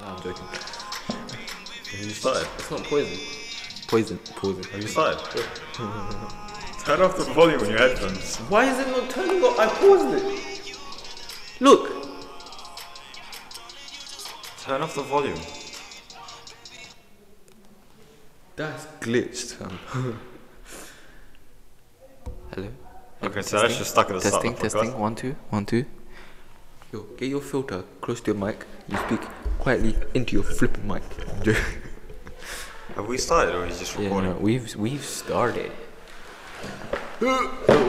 I'm joking. Have you started? It's not poison. Poison. Have you started? Turn off the volume on your headphones. Why is it not turning off? I paused it. Look. Turn off the volume. That's glitched. Hello. Okay, so that's just stuck at the start of the podcast. Testing. 1 2 1 2. Yo, get your filter close to your mic. You speak quietly into your flipping mic. Have we started or is it just recording? Yeah, no, we've started. Yo,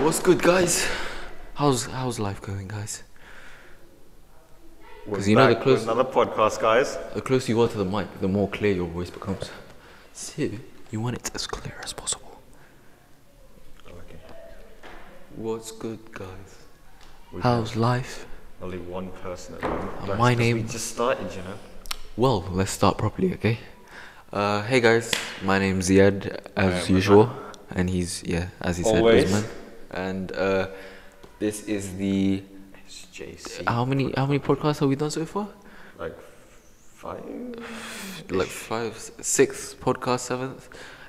what's good, guys? How's life going, guys? Because you know the closer another podcast, guys. The closer you are to the mic, the more clear your voice becomes. So you want it as clear as possible. Okay. What's good, guys? How's life? Only one person at the moment. My name. We just started, you know. Well, let's start properly, okay? Hey guys, my name's Ziad, as usual, and he's as he said, Usman. And this is the SJC. How many podcasts have we done so far? Like 5. Like 5, 6 podcast, 7th,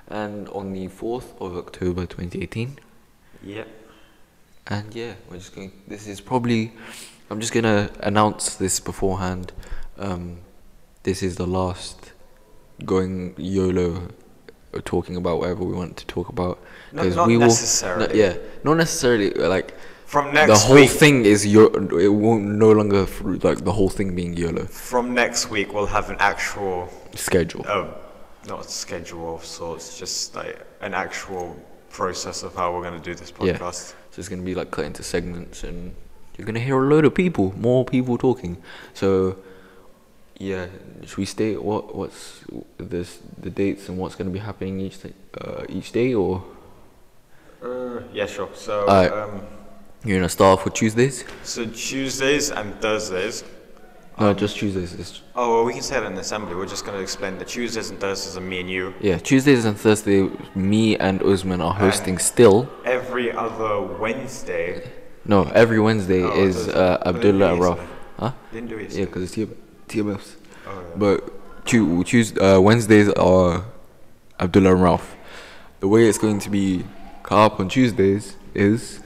and on the 4th of October 2018. Yeah. And yeah, we're just going. This is probably. I'm just gonna announce this beforehand. This is the last going YOLO, talking about whatever we want to talk about. Not necessarily. Not necessarily. Like from next the whole week, thing is it won't no longer like the whole thing being YOLO. From next week, we'll have an actual schedule. Not a schedule of sorts, just like an actual process of how we're gonna do this podcast. Yeah. So it's gonna be like cut into segments, and you're gonna hear a load of more people talking. So yeah, should we state what's the dates and what's gonna be happening each day, or? Yeah, sure. So you're gonna start off with Tuesdays. So Tuesdays and Thursdays. No, just Tuesdays. Oh, well, we can say that in the assembly. We're just gonna explain that Tuesdays and Thursdays are me and you. Yeah, Tuesdays and Thursdays, me and Usman are hosting still. Every other Wednesday. No, every Wednesday is Abdullah and Ralph. Huh? Didn't do it. Yeah, because it's TMFs. Oh, yeah. But Wednesdays are Abdullah and Ralph. The way it's going to be cut up on Tuesdays is.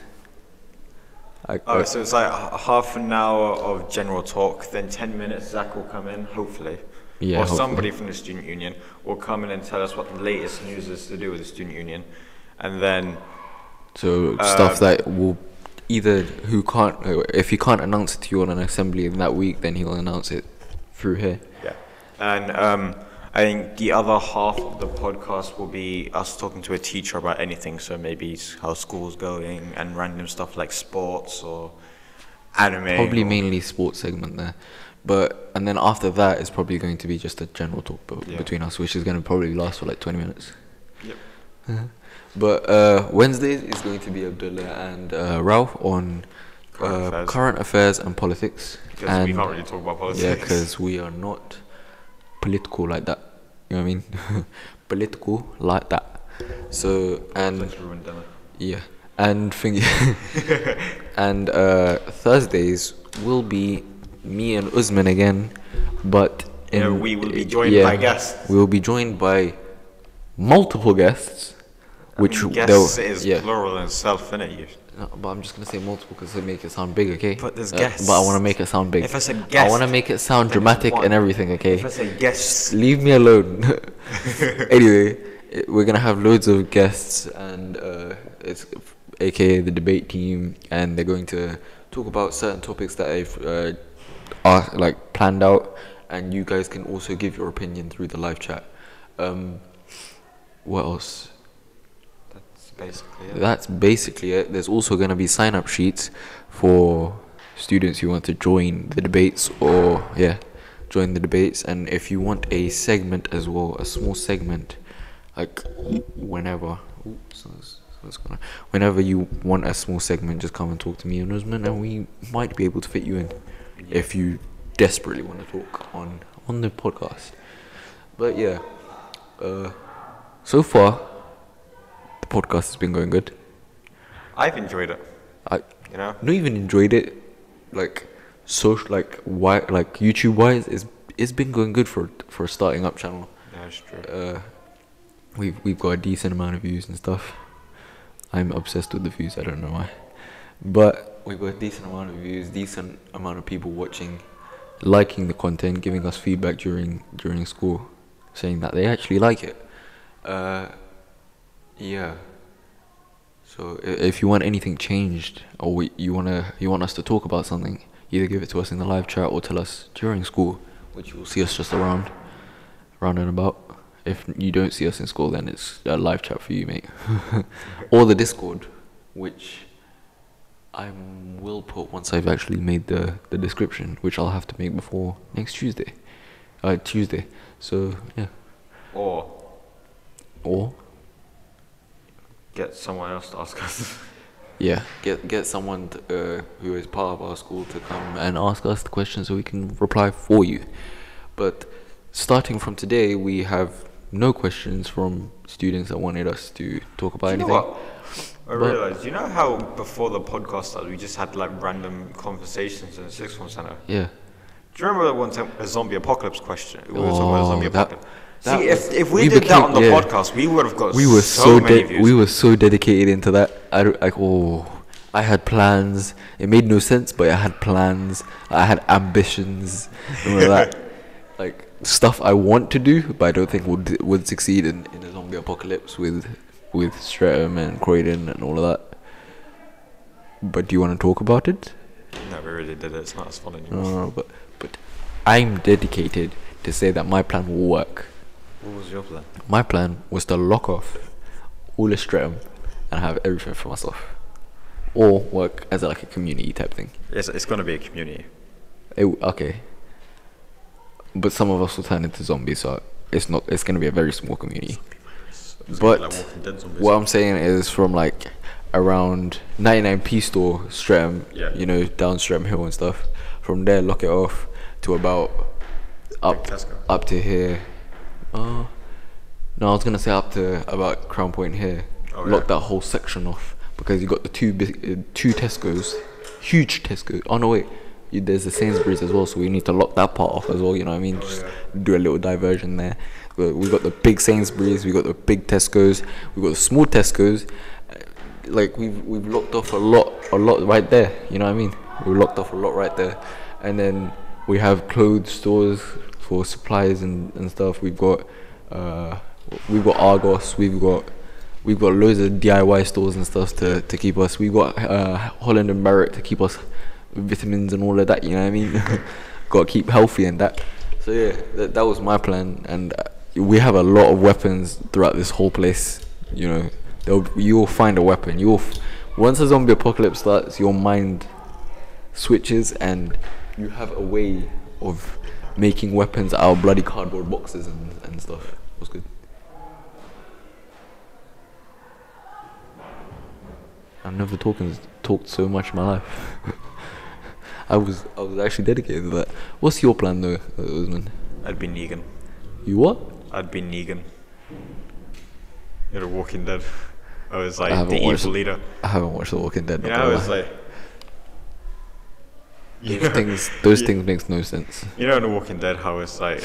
So it's like half an hour of general talk, then 10 minutes Zach will come in, hopefully. Yeah, or hopefully. Somebody from the student union will come in and tell us what the latest news is to do with the student union. And then... So stuff that will either if he can't announce it to you on an assembly in that week, then he'll announce it through here. Yeah. And I think the other half of the podcast will be us talking to a teacher about anything. So maybe how school's going and random stuff like sports or anime. Probably mainly sports segment there. And then after that, it's probably going to be just a general talk between us, which is going to probably last for like 20 minutes. Yep. But Wednesdays is going to be Abdullah and Ralph on current affairs and politics. Because we can't really talk about politics. Yeah, because we are not political like that. You know what I mean? Political like that. So, and yeah, and and Thursdays will be me and Usman again, but we will be joined by guests. We will be joined by multiple guests. Guests is plural in itself, isn't it? No, but I'm just gonna say multiple because they make it sound big, okay? But there's guests. But I want to make it sound big. If I said guest, I want to make it sound dramatic and everything, okay? If I say guests, leave me alone. Anyway, we're gonna have loads of guests, and it's aka the debate team, and they're going to talk about certain topics that I've are planned out, and you guys can also give your opinion through the live chat. What else? That's basically it. There's also going to be sign-up sheets for students who want to join the debates join the debates. And if you want a segment as well, a small segment, whenever you want a small segment, just come and talk to me and Usman, and we might be able to fit you in if you desperately want to talk on the podcast. But yeah, so far the podcast has been going good. I've enjoyed it. Not even enjoyed it, YouTube wise. it's been going good for a starting up channel. That's true. We've got a decent amount of views and stuff. I'm obsessed with the views. I don't know why, but we've got a decent amount of views, decent amount of people watching, liking the content, giving us feedback during school, saying that they actually like it. Yeah. So if you want anything changed, or you want us to talk about something, either give it to us in the live chat or tell us during school, which you will see us just around and about. If you don't see us in school, then it's a live chat for you, mate. Or the Discord, which I will put once I've actually made the description, which I'll have to make before next Tuesday. Tuesday. So yeah. Or get someone else to ask us. Yeah, get someone who is part of our school to come and ask us the questions so we can reply for you. But starting from today, we have no questions from students that wanted us to talk about anything. You know what? I realised, you know how before the podcast started, we just had like random conversations in the sixth form centre? Yeah. Do you remember that one time a zombie apocalypse question? We were talking about a zombie apocalypse. See, if we did that on the podcast, we would have got so many views. We were so dedicated into that. I had plans. It made no sense, but I had plans. I had ambitions. Remember that? Like stuff I want to do, but I don't think would succeed in a zombie apocalypse with Streatham and Croydon and all of that. But do you want to talk about it? No, we already did it. It's not as fun anymore. But I'm dedicated to say that my plan will work. What was your plan? My plan was to lock off all of Streatham and have everything for myself, or work as like a community type thing. It's going to be a community. Okay. But some of us will turn into zombies, so it's going to be a very small community. But what I'm saying is from like around 99p store Streatham, you know, down Streatham Hill and stuff. From there, lock it off to about up to here. No, I was gonna say up to about Crown Point here. Lock that whole section off because you got the two Tesco's, huge Tesco. Oh no, wait. There's the Sainsbury's as well, so we need to lock that part off as well, you know what I mean? Just do a little diversion there. We got the big Sainsbury's, we got the big Tesco's, we got the small Tesco's. Like we've locked off a lot right there, you know what I mean? We've locked off a lot right there. And then we have clothes stores for supplies and stuff. We've got Argos, we've got loads of DIY stores and stuff to keep us. We've got Holland and Barrett to keep us vitamins and all of that, you know what I mean? Got to keep healthy and that. So yeah, that was my plan, and we have a lot of weapons throughout this whole place. You know, you will find a weapon. Once a zombie apocalypse starts, your mind switches, and you have a way of making weapons out of bloody cardboard boxes and stuff. It was good. I've never talked so much in my life. I was actually dedicated to that. What's your plan though, Usman? I'd be Negan. You what? I'd be Negan. You're a Walking Dead. I was like the evil leader. I haven't watched The Walking Dead. You know, I was like... Those things makes no sense. You know in The Walking Dead how it's like...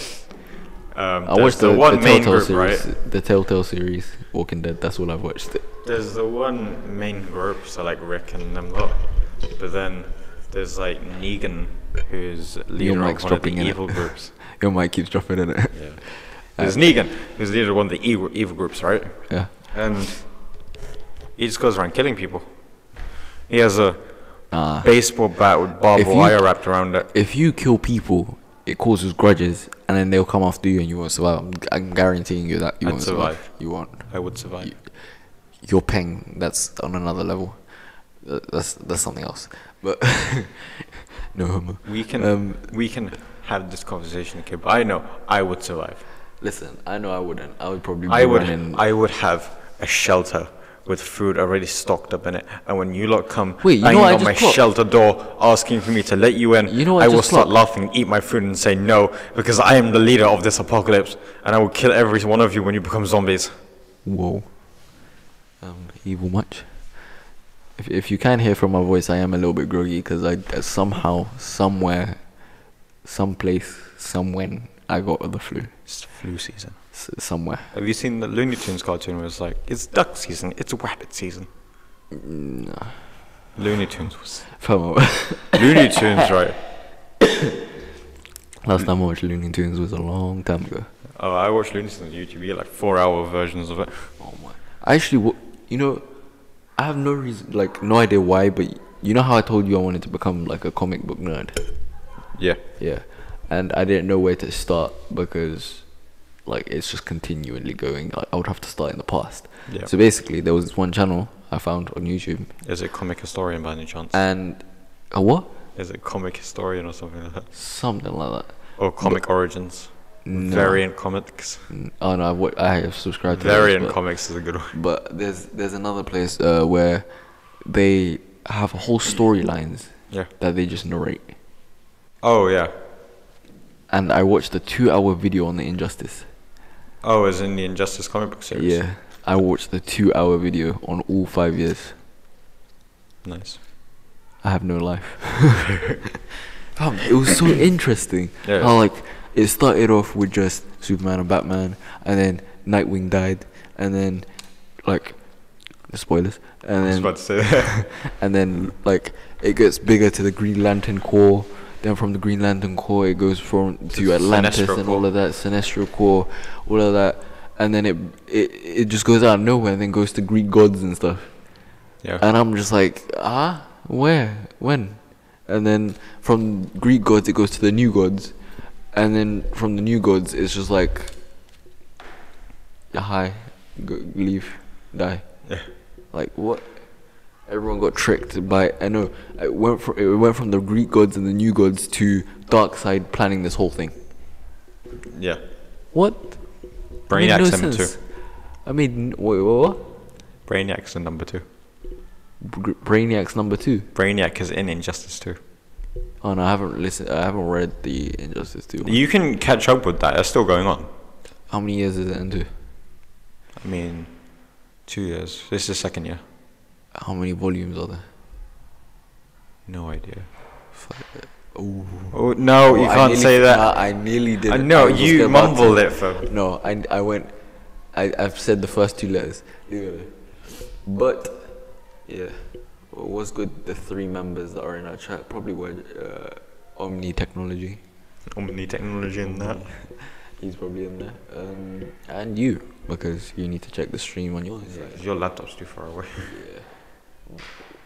I watched the one main Telltale group, series, right? The Telltale series, Walking Dead. That's all I've watched. There's the one main group, so like Rick and them lot. But then there's like Negan, who's leader of one of the evil groups. Your mic keeps dropping in it. Yeah. There's Negan, who's leader of one of the evil groups, right? Yeah. And he just goes around killing people. He has a baseball bat with barbed wire wrapped around it. If you kill people, it causes grudges, and then they'll come after you, and you won't survive. I'm guaranteeing you that you won't survive. You won't. I would survive. Your peng, that's on another level. That's something else. But no homo. We can have this conversation, okay? But I know I would survive. Listen, I know I wouldn't. I would probably. I would have a shelter with food already stocked up in it, and when you lot come banging on my shelter door asking for me to let you in, I will start laughing, eat my food, and say no, because I am the leader of this apocalypse, and I will kill every one of you when you become zombies. Whoa. Evil much? If you can hear from my voice, I am a little bit groggy because I somehow, somewhere, someplace, somewhen, I got the flu. It's flu season. Somewhere. Have you seen the Looney Tunes cartoon where it's like, it's duck season, it's rabbit season? Nah. Looney Tunes was... Fam, Looney Tunes, right? last time I watched Looney Tunes was a long time ago. Oh, I watched Looney Tunes on YouTube. You get like 4-hour versions of it. Oh my! I actually, you know, I have no reason, like, no idea why, but you know how I told you I wanted to become like a comic book nerd? Yeah. Yeah, and I didn't know where to start because, like, it's just continually going. Like, I would have to start in the past. Yeah. So basically, there was this one channel I found on YouTube. Is it Comic Historian by any chance? And a what? Is it Comic Historian or something like that? Something like that. Or Comic Origins? No. Variant Comics? Oh no, I have subscribed to Variant those, Comics is a good one. But there's another place where they have whole storylines Yeah. that they just narrate. Oh, yeah. And I watched a 2-hour video on the Injustice. Oh, as in the Injustice comic book series? Yeah, I watched the 2-hour video on all 5 years. Nice. I have no life. It was so interesting. Yeah. How, like, it started off with just Superman and Batman, and then Nightwing died, and then, like, the spoilers, and I was then about to say that. and then, like, it gets bigger to the Green Lantern Corps. Then from the Green Lantern Corps, it goes to Atlantis Sinestro and Corps. all of that, Sinestro Corps, all of that, and then it just goes out of nowhere and then goes to Greek gods and stuff. Yeah. And I'm just like, where, when? And then from Greek gods, it goes to the new gods, and then from the new gods, it's just like, hi, leave, die. Yeah. Like, what? Everyone got tricked by, I know, it went from the Greek gods and the new gods to Darkseid planning this whole thing. Yeah. What? Brainiac's no number sense. 2. I mean, wait, what? Brainiac's in number 2. Brainiac's number 2. Brainiac is in Injustice 2. Oh no, I haven't read the Injustice 2 one. You can catch up with that. It's still going on. How many years is it into? I mean, 2 years. This is the second year. How many volumes are there? No idea. Fuck it. Ooh. Oh no, you can't say that. Nah, I nearly did. I know, you mumbled it, fam. No, I went. I've said the first 2 letters. But yeah, what was good? The 3 members that are in our chat probably were Omni Technology. Omni Technology in that. He's probably in there. And you, because you need to check the stream on your side. Your laptop's too far away. Yeah.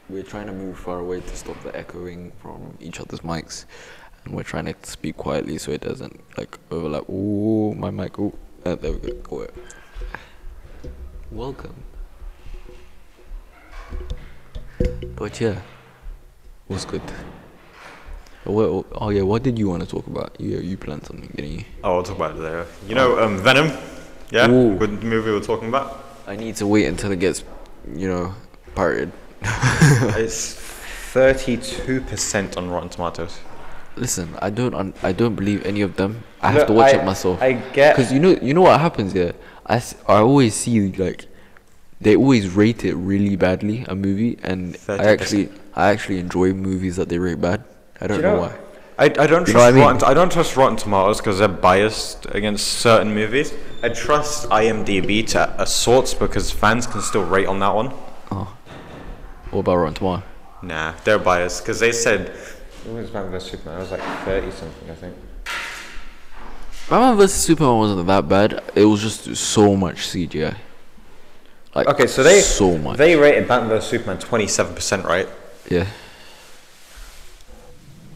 We're trying to move far away to stop the echoing from each other's mics, and we're trying to speak quietly so it doesn't like overlap. Ooh, my mic. Ooh, there we go. Go ahead. Welcome. But yeah, what's good? Oh yeah, what did you want to talk about? You planned something, didn't you? Oh, I'll talk about it later. You know, Venom? Yeah? Ooh. Good movie we were talking about? I need to wait until it gets, pirated. It's 32% on Rotten Tomatoes. Listen, I don't believe any of them. I have to watch it myself. I get... Because you know what happens here? I always see, like, they always rate it really badly, a movie, and 30%. I actually enjoy movies that they rate bad. I don't know why. I don't You know what trust I mean? I don't trust Rotten Tomatoes because they're biased against certain movies. I trust IMDb to a sorts because fans can still rate on that one. Oh. What about Rotten Tomatoes? Nah, they're biased because they said it was Batman vs Superman. It was like 30 something, I think. Batman vs Superman wasn't that bad. It was just so much CGI. Like, Okay, so so much. they rated Batman vs Superman 27%, right? Yeah.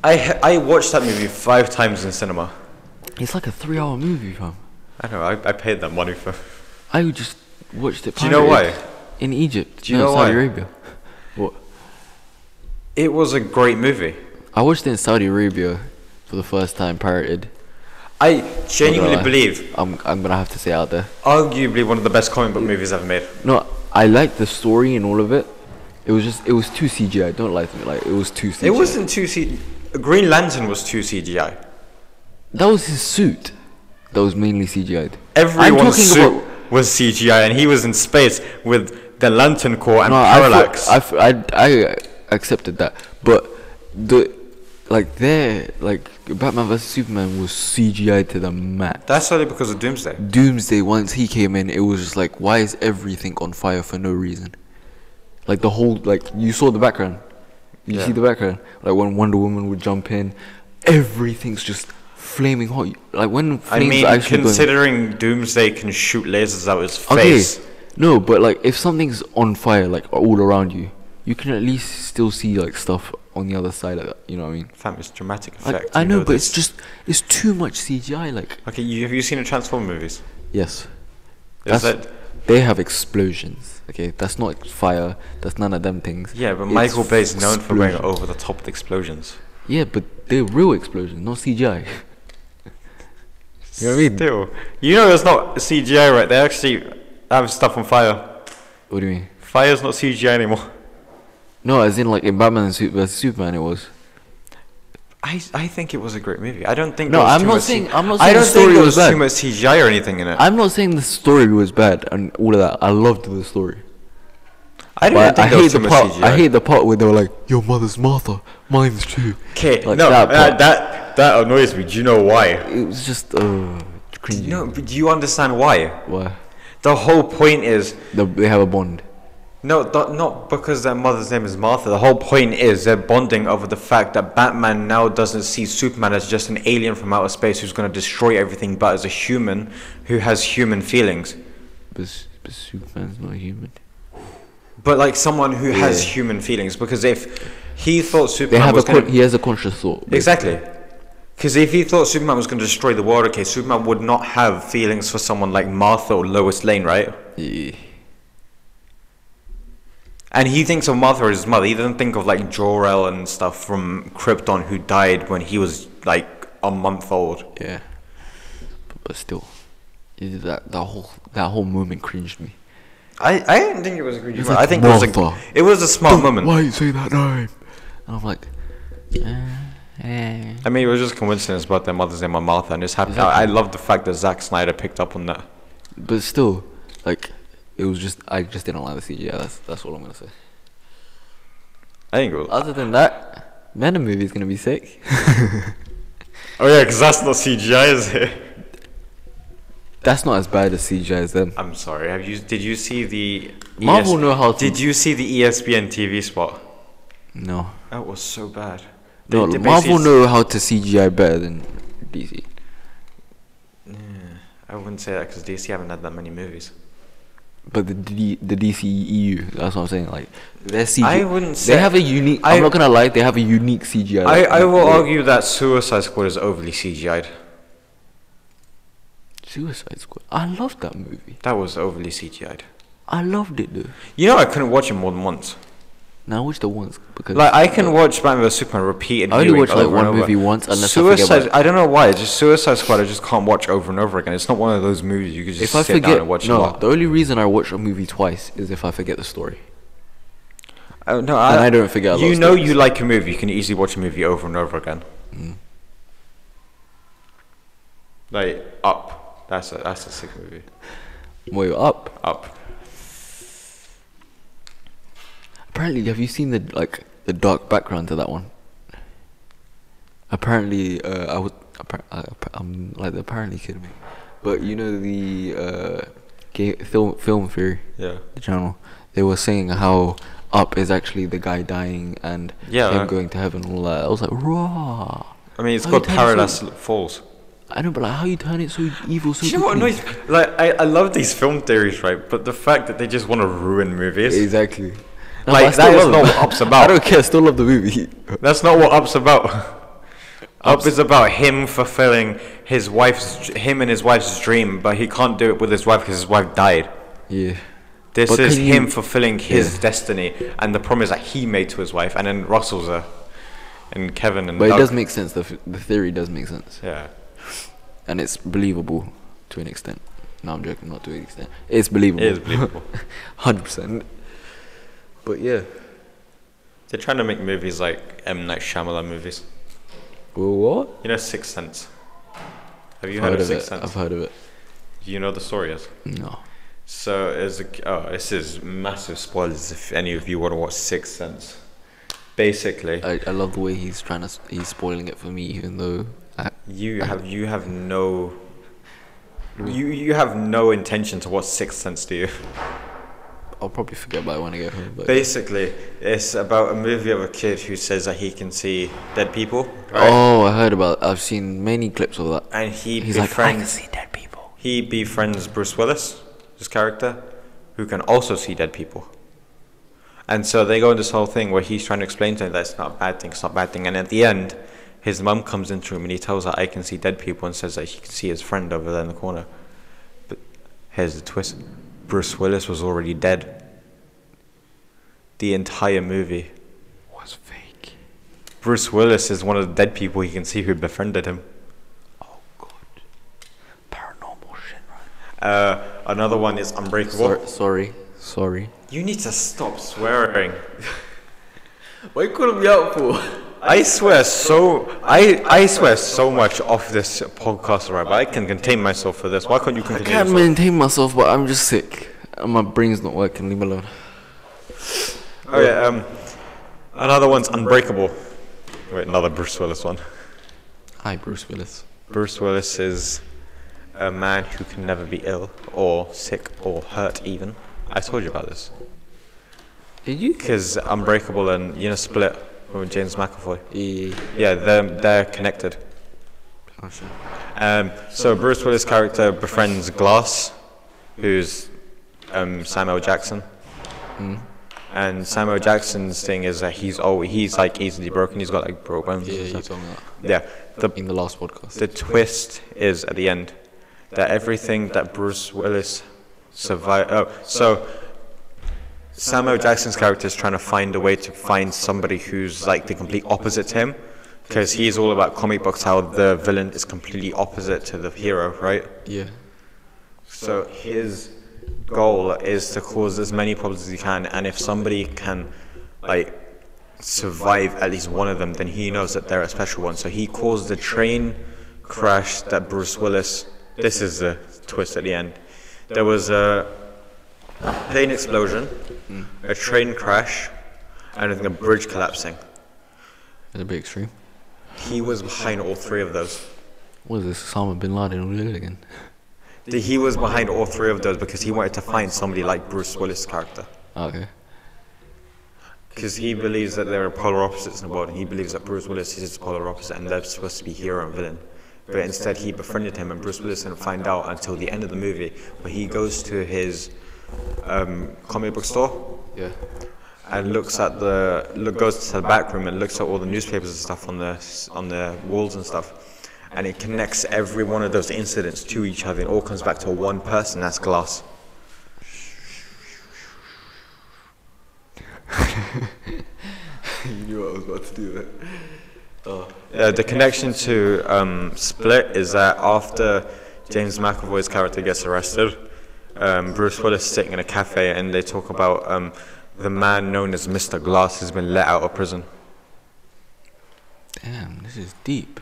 I watched that movie 5 times in cinema. It's like a 3-hour movie, fam. I know, I paid that money for. I just watched it. Do you know why? pirated in Egypt. Do you know Saudi why? Arabia. What? It was a great movie. I watched it in Saudi Arabia for the first time, pirated. I genuinely But, believe, I'm gonna have to say out there. arguably one of the best comic book movies ever made. No, I liked the story and all of it. It was too CGI. Don't lie to me. Like, it was too CGI. It wasn't too Green Lantern was too CGI. That was his suit. That was mainly CGI'd. Everyone's suit was CGI, and he was in space with the Lantern Corps and Parallax. I accepted that, but like Batman vs Superman was CGI to the max. That's only because of Doomsday. Doomsday, once he came in, it was just like, why is everything on fire for no reason? Like the whole, like, you saw the background. You see the background, like when Wonder Woman would jump in, everything's just flaming hot. Like when flames are actually considering Doomsday can shoot lasers out his face. Okay, no, but like if something's on fire, like all around you, you can at least still see like stuff on the other side of that. You know what I mean? Fam, it's dramatic effect. I know, but it's too much CGI. Like, okay, have you seen the Transformers movies? Yes. They have explosions. Okay, that's not fire. That's none of them things. Yeah, but Michael Bay is known for going over the top with explosions. Yeah, but they're real explosions, not CGI. You know what I mean? Still, you know, it's not CGI, right? They actually have stuff on fire. What do you mean? Fire's not CGI anymore. No, as in like in Batman vs Superman, it was. I think it was a great movie. I don't think. No, I'm not saying the story was bad. Too much CGI or anything in it. I'm not saying the story was bad and all of that. I loved the story. I didn't think there was too much CGI. I hate the part where they were like, "Your mother's Martha, mine's too." Okay, like no, that annoys me. Do you know why? It was just cringy. No, but do you understand why? Why? The whole point is they have a bond. No, not because their mother's name is Martha. The whole point is they're bonding over the fact that Batman now doesn't see Superman as just an alien from outer space who's going to destroy everything, but as a human who has human feelings. But Superman's not human. But like someone who has human feelings, because if he thought Superman he has a conscious thought. Basically. Exactly. Because if he thought Superman was going to destroy the world, okay, Superman would not have feelings for someone like Martha or Lois Lane, right? Yeah. And he thinks of Martha as his mother. He doesn't think of like Jor-El and stuff from Krypton, who died when he was like a month old. Yeah, but still, that whole moment cringed me. I didn't think it was a cringe moment. Like, I think it was a smart moment. Why you say that name? And I'm like, I mean, it was just coincidence about their mother's name on Martha, and it's happened. Exactly. I love the fact that Zack Snyder picked up on that. But still, like. I just didn't like the CGI. That's all I'm gonna say. I think it was. Other than that, Venom movie is gonna be sick. Oh yeah, because that's not CGI, is it? That's not as bad as CGI as them. I'm sorry. Did you see the Marvel know how to? Did you see the ESPN TV spot? No. That was so bad. No, Marvel know how to CGI better than DC. Yeah, I wouldn't say that because DC haven't had that many movies. But the DCEU, that's what I'm saying. Like their CGI, I wouldn't say they have a unique. I'm not gonna lie, they have a unique CGI. I will argue that Suicide Squad is overly CGI'd. Suicide Squad. I loved that movie. That was overly CGI'd. I loved it though. You know, I couldn't watch it more than once. No, I watched it once because like I can watch Batman vs Superman repeatedly. I only watch like one movie once unless I don't know why. It's just Suicide Squad. I just can't watch over and over again. It's not one of those movies you can just sit down and watch. No, the only reason I watch a movie twice is if I forget the story. No, and I don't forget. A lot you know, you like a movie, you can easily watch a movie over and over again. Like Up. That's a sick movie. Wait, Up. Up. Apparently, have you seen the dark background to that one? Apparently, I'm like apparently kidding me, but you know the film theory, yeah, the channel. They were saying how Up is actually the guy dying and him going to heaven and all that. I was like, raw. I mean, it's called Paradise Falls. I know, but like, how you turn it so evil so you know what annoys me? Like, I love these film theories, right? But the fact that they just want to ruin movies. Exactly. No, like, that is not what Up's about. I don't care, I still love the movie. That's not what Up's about. Up is about him fulfilling him and his wife's dream, but he can't do it with his wife because his wife died. Yeah. This is him fulfilling his destiny, and the promise that he made to his wife, and then Russell's and Kevin and But Doug. it does make sense, the theory does make sense. Yeah. And it's believable to an extent. No, I'm joking, not to an extent. It's believable. It is believable. 100%. But yeah. They're trying to make movies like M. Night Shyamalan movies. Well, what? You know Sixth Sense? Have you heard of Sixth Sense? I've heard of it. Do you know the story is? No. So, this is massive spoilers if any of you want to watch Sixth Sense. Basically, I love the way he's he's spoiling it for me, even though you have no you have no intention to watch Sixth Sense, do you? I'll probably forget by when I get home. But Basically, it's about a movie of a kid who says that he can see dead people. Right? oh, I heard about. I've seen many clips of that. And He's like, I can see dead people. He befriends Bruce Willis, his character, who can also see dead people. And so they go in this whole thing where he's trying to explain to him that it's not a bad thing, it's not a bad thing. And at the end, his mum comes into him and he tells her, I can see dead people, and says that he can see his friend over there in the corner. But here's the twist. Bruce Willis was already dead. The entire movie Was fake. Bruce Willis is one of the dead people he can see who befriended him. Oh god. Paranormal shit, right? Another one is Unbreakable. Sorry. You need to stop swearing. What are you calling me out for? I swear so much off this podcast, right? But I can contain myself for this. Why can't you I contain can't yourself? maintain myself, but I'm just sick. And my brain's not working. Leave me alone. Oh yeah. Another one's Unbreakable. Wait, another Bruce Willis one. Hi, Bruce Willis. Bruce Willis is a man who can never be ill or sick or hurt even. I told you about this. Did you? Because Unbreakable and Split with James McAvoy. Yeah. Yeah, they're connected. Oh, shit. So Bruce Willis' character befriends Glass, who's Samuel Jackson. And Samuel Jackson's thing is that he's like easily broken. He's got like broke bones. Yeah, and you stuff. told me that. Yeah. In the last podcast. The twist is at the end that everything that Bruce Willis survived. Oh, so Samuel Jackson's character is trying to find a way to find somebody who's like the complete opposite to him, because he's all about comic books, how the villain is completely opposite to the hero, right? Yeah. So his goal is to cause as many problems as he can, and if somebody can like survive at least one of them, then he knows that they're a special one. So he caused the train crash that Bruce Willis. This is the twist at the end. There was a plane explosion, a train crash, and I think a bridge collapsing. It's a bit extreme. He was behind all three of those. What is this? Osama bin Laden all over again? He was behind all three of those because he wanted to find somebody like Bruce Willis' character. Okay. Because he believes that there are polar opposites in the world, and he believes that Bruce Willis is the polar opposite, and they're supposed to be hero and villain. But instead, he befriended him, and Bruce Willis didn't find out until the end of the movie, where he goes to his comic book store. Yeah. And goes to the back room and looks at all the newspapers and stuff on the walls and stuff. And it connects every one of those incidents to each other. It all comes back to one person. That's Glass. You knew I was about to do that. The connection to Split is that after James McAvoy's character gets arrested, Bruce Willis is sitting in a cafe and they talk about the man known as Mr. Glass has been let out of prison. Damn, this is deep.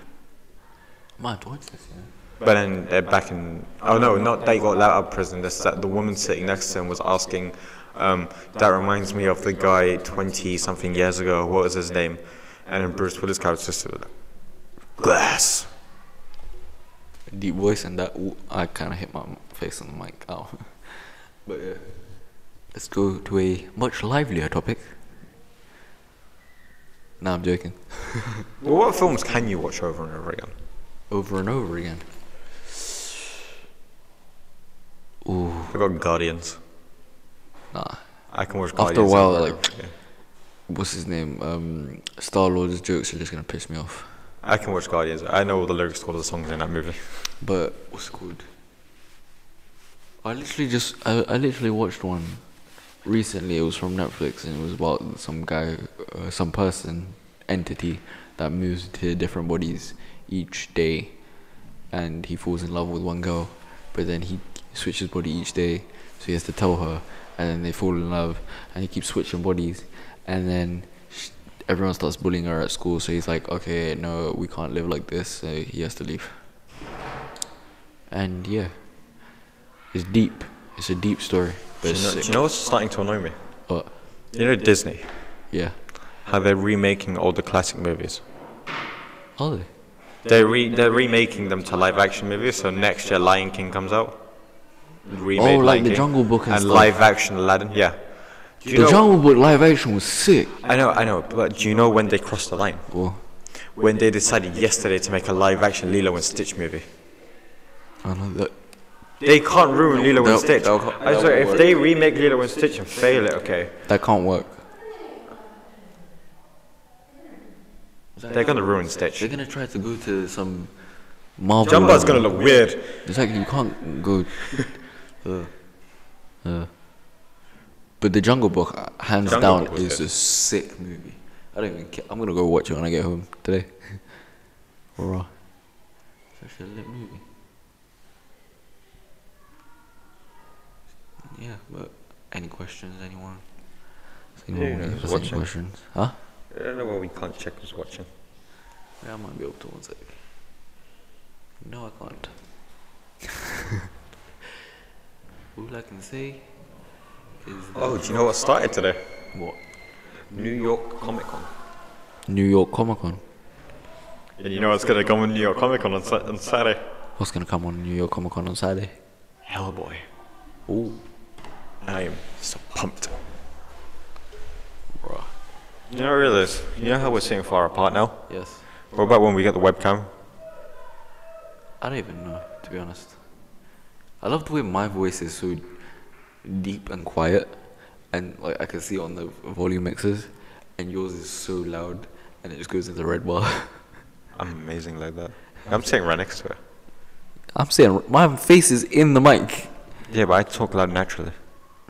I might have to watch this, yeah. But then they're back in. Oh no, not they got let out of prison. The woman sitting next to him was asking. That reminds me of the guy 20-something years ago. What was his name? And then Bruce Willis' character just like, Glass. Deep voice and that. Ooh, I kind of hit my face on the mic. Ow. But yeah. Let's go to a much livelier topic. Nah, I'm joking. Well, what films can you watch over and over again? Over and over again. Ooh, I got Guardians. nah. I can watch Guardians. After a while, over and like, over again. what's his name? Star-Lord's jokes are just gonna piss me off. I can watch Guardians. I know all the lyrics to all the songs in that movie. But what's it called? I literally watched one recently. It was from Netflix and it was about some guy, some entity that moves to different bodies each day, and he falls in love with one girl, but then he switches body each day, so he has to tell her, and then they fall in love, and he keeps switching bodies, and then everyone starts bullying her at school, so he's like, okay, no, we can't live like this, so he has to leave. And yeah, it's deep. It's a deep story. But Do you know what's starting to annoy me? What? You know Disney? Yeah. how they're remaking all the classic movies. Are they? They're remaking them to live action movies. So next year, Lion King comes out. Remade like Lion the King. Jungle Book and stuff. live action Aladdin. Yeah. Do you The know- Jungle Book live action was sick. I know. But do you know when they crossed the line? Well, When they decided yesterday to make a live action Lilo and Stitch movie. I know that. They can't ruin Lilo and Nope, Stitch. I swear, if they remake Lilo and Stitch and fail it, okay, That can't work. they're gonna ruin Stitch. They're gonna try to go to some Marvel. Jumba's gonna look weird. It's like you can't go. But the Jungle Book, hands Jungle down, Book was is good. a sick movie. I don't even care. I'm gonna go watch it when I get home today. Raw. It's actually a lit movie. Yeah, but any questions, anyone? Yeah, Anyone who's has any watching? questions? Huh? I don't know why we can't check who's watching. Yeah, I might be able to one sec. No, I can't. All I can say is Oh, do you know what started today? what? New York Comic Con. New York Comic Con. And you know what's gonna come on New York Comic Con on Saturday? What's gonna come on New York Comic Con on Saturday? Hellboy. Ooh, I am so pumped. bruh. You know, I realize, you know how we're sitting far apart now? Yes. What about when we get the webcam? I don't even know, to be honest. I love the way my voice is so deep and quiet, and like I can see it on the volume mixers, and yours is so loud, and it just goes into the red bar. I'm amazing like that. I'm sitting right next to her. I'm saying my face is in the mic. Yeah, but I talk loud naturally.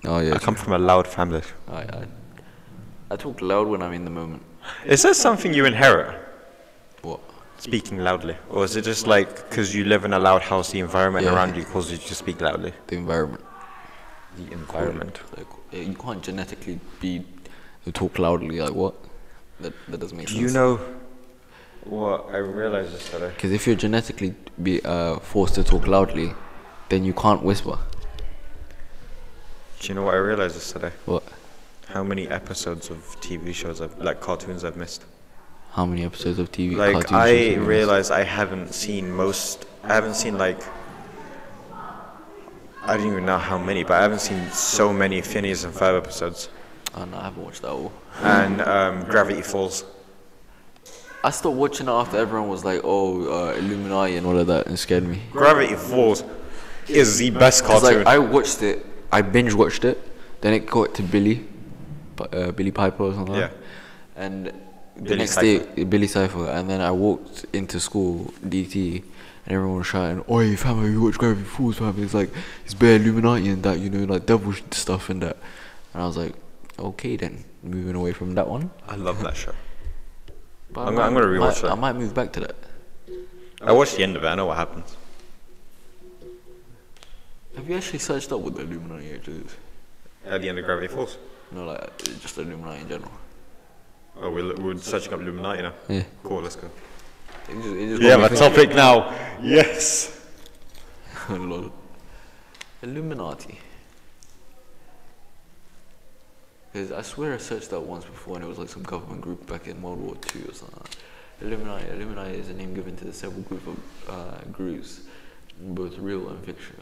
Oh yeah. I come from a loud family. I talk loud when I'm in the moment. Is that something you inherit? What? Speaking loudly? Or is it just like, because you live in a loud house, the environment Yeah. around you causes you to speak loudly? The environment. The environment. Like, you can't genetically be to talk loudly. Like what? That doesn't make Do sense. you know what I realized yesterday? Because if you're genetically forced to talk loudly, then you can't whisper. Do you know what I realized yesterday? What? How many episodes of TV shows, like cartoons, I've missed? How many episodes of TV? Like, cartoon shows I have you missed? realized I haven't seen like, I don't even know how many, but I haven't seen so many Phineas and Ferb episodes. Oh no, I haven't watched that all. And Gravity Falls. I stopped watching it after everyone was like, "Oh, Illuminati" and all of that, and it scared me. Gravity Falls is the best 'Cause, cartoon. like, I watched it, I binge watched it, then it got to Billy Piper or something. Yeah. Like that. And the Billy next Cipher. day, Billy Cipher, and then I walked into school, DT, and everyone was shouting, "Oi, fam, have you watched Gravity Falls, fam? It's like, it's bare Illuminati and that, you know, like devil stuff and that." And I was like, okay then, moving away from that one. I love that show. But I'm gonna rewatch that. I might move back to that. I watched the end of it, I know what happens. Have you actually searched up what the Illuminati actually is? At the end of Gravity Falls. No, like, just the Illuminati in general. Oh, we're searching up Illuminati now. Yeah. Cool, let's go. It just We got have me a topic now. Yes. thinking. Lol. Illuminati. Because I swear I searched that once before and it was like some government group back in World War II or something. Illuminati is a name given to the several group of groups, both real and fictitious.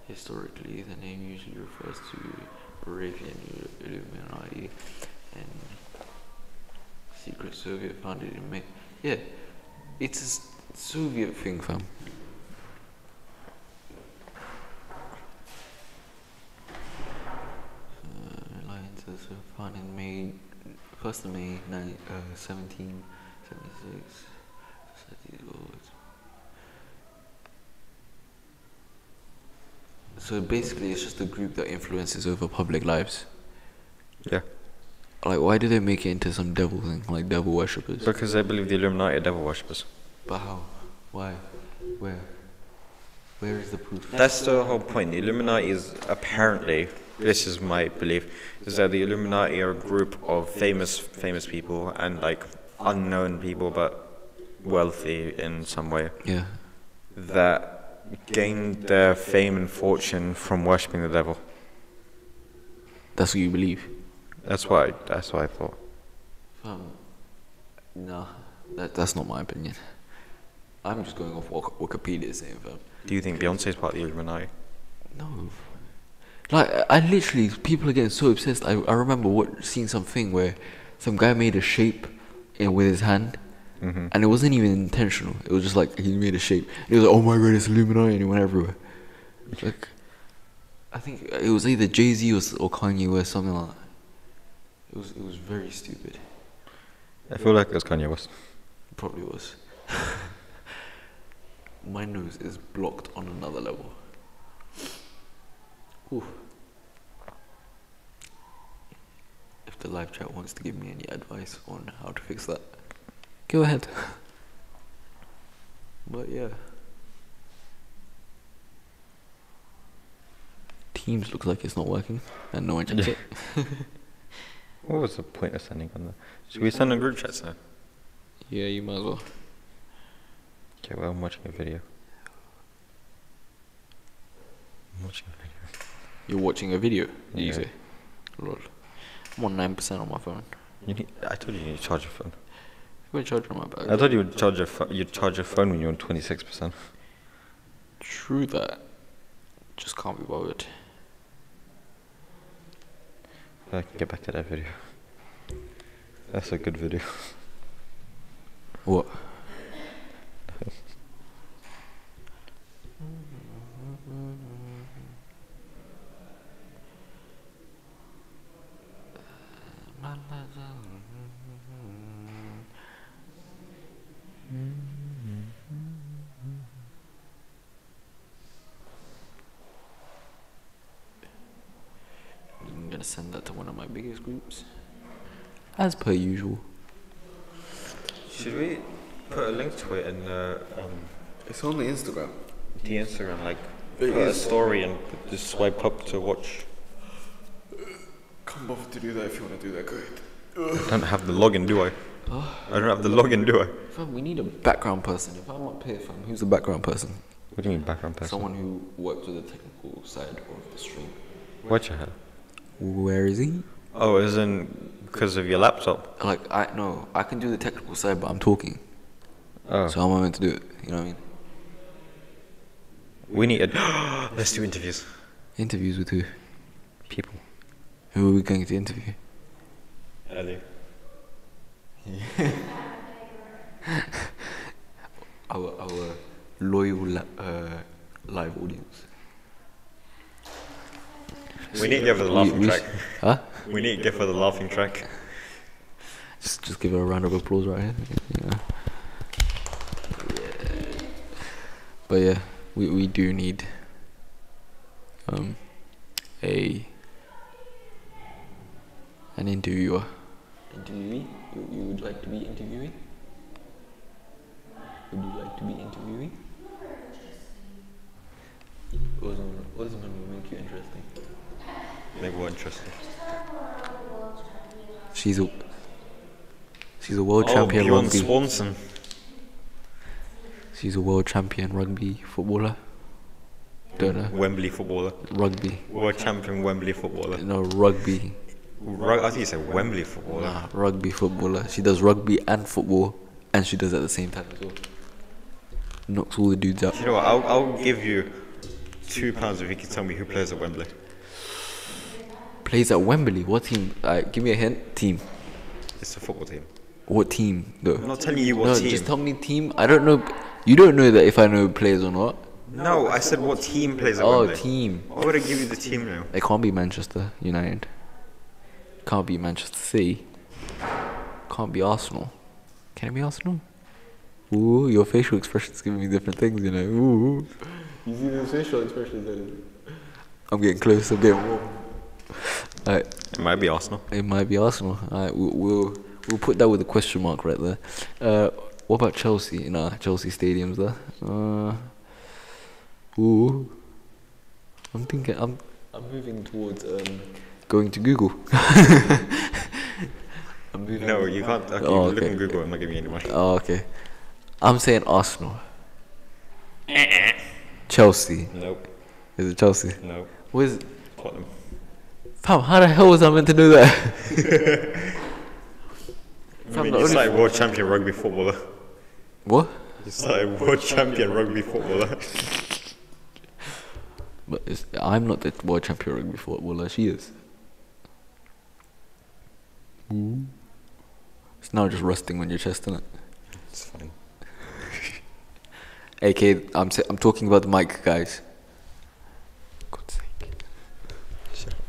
Historically, the name usually refers to Arabian Illuminati and secret Soviet founded in May. Yeah, it's a Soviet thing, fam. Alliances were founded in May 1st of May 1776. So basically, it's just a group that influences over public lives. Yeah. Like, why do they make it into some devil thing, like devil worshippers? Because they believe the Illuminati are devil worshippers. But how? Why? Where? Where is the proof? That's the whole point. The Illuminati is apparently, this is my belief, is that the Illuminati are a group of famous people and like unknown people but wealthy in some way Yeah. that gained their fame and fortune from worshipping the devil. That's what you believe? That's what I thought. No, that's not my opinion. I'm just going off what Wikipedia is saying, fam. Do you think Beyonce's part of the Illuminati? No. Like, I literally, people are getting so obsessed. I remember seeing something where some guy made a shape with his hand, and it wasn't even intentional. It was just like, he made a shape. And he was like, oh my god, it's Illuminati, and it went everywhere. Like, I think it was either Jay-Z or Kanye West, something like that. It was very stupid. I feel like it was Kanye West. It probably was. My nose is blocked on another level. Ooh. If the live chat wants to give me any advice on how to fix that, go ahead. But yeah. Teams looks like it's not working, and no one checks it. What was the point of sending on that? Should we send a group chat now? Yeah, you might as well. Okay, well, I'm watching a video. I'm watching a video. You're watching a video, did you Yeah. say? Lol. I'm on 9% on my phone. I told you to charge your phone. I've got a charger on my bag. I thought you would charge your phone when you're on 26%. True that. Just can't be bothered. I can get back to that video. That's a good video. What? I'm gonna send that to one of my biggest groups, as per usual. Should we put a link to it in It's on the Instagram. the Instagram, like put a story and just swipe up to watch? Can't bother to do that if you want to do that, go ahead. I don't have the login, do I? I don't have the login, do I? Fam, we need a background person. If I'm up here, fam, who's the background person? What do you mean background person? Someone who works with the technical side of the stream. What you have? Where is he? Oh, as in because of your laptop? Like, I can do the technical side, but I'm talking. Oh. So how am I meant to do it? You know what I mean? We need a... Let's do interviews. Interviews with who? People. Who are we going to interview? Earlier. Our loyal live audience. We need to give her the laughing track. Huh? We need to give her the laughing track. Just give her a round of applause right here. Yeah. But yeah, we do need an interviewer. Interviewee? You would like to be interviewing? Would you like to be interviewing? What does make you interesting? Maybe more interesting. She's a world champion Bjorn rugby. Swanson. She's a world champion rugby footballer. Don't know. Wembley footballer. Rugby. World champion Wembley footballer. No, rugby. I think you said Wembley footballer. Nah, rugby footballer. She does rugby and football, and she does it at the same time as well. Knocks all the dudes out. You know what? I'll give you £2 if you can tell me who plays at Wembley. Plays at Wembley. What team? Give me a hint. Team. It's a football team. What team though? I'm not telling you what No, team. just tell me team. I don't know. You don't know that if I know players or not. No, I said what team plays at Oh, Wembley. team. Why would I give you the team now? It can't be Manchester United. Can't be Manchester City. Can't be Arsenal. Can it be Arsenal? Ooh, your facial expressions giving me different things, you know. Ooh. You see those facial expressions? I'm getting close. I'm getting warm. Alright. It might be Arsenal. It might be Arsenal. Alright, we'll put that with a question mark right there. What about Chelsea? Nah, Chelsea Stadium's there. Ooh. I'm thinking. I'm moving towards going to Google. I'm moving. No, you can't. Okay, look on Google. I'm not giving you any money. Oh, okay. I'm saying Arsenal. Chelsea. Nope. Is it Chelsea? No. What is it? Tottenham. Fam, how the hell was I meant to do that? I mean, you started world champion rugby footballer. What? You started world champion rugby footballer. But I'm not the world champion rugby footballer, she is. It's now just rusting on your chest, isn't it? It's fine. AK, I'm talking about the mic, guys. God's sake. Shut up.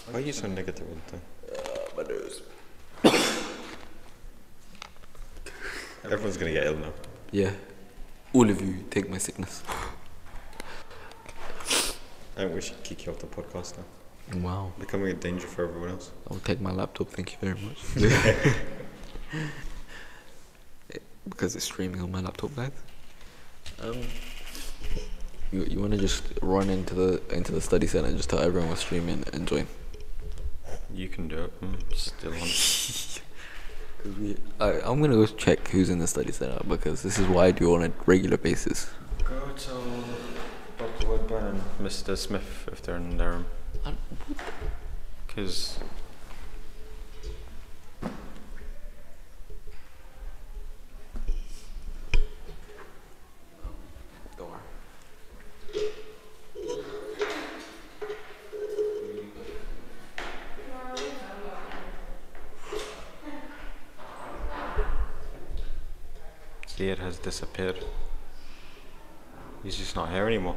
Why are you so negative all the time? My nose. Everyone's gonna get ill now. Yeah. All of you, take my sickness. I think we should kick you off the podcast now. Wow. Becoming a danger for everyone else. I'll take my laptop, thank you very much. Because it's streaming on my laptop, guys. You wanna just run into the study center and just tell everyone we're streaming and join? You can do it. I'm still on. I'm gonna go check who's in the study center because this is what I do on a regular basis. Go tell Dr. Woodburn and Mr. Smith if they're in their room. Because Ziad has disappeared. He's just not here anymore.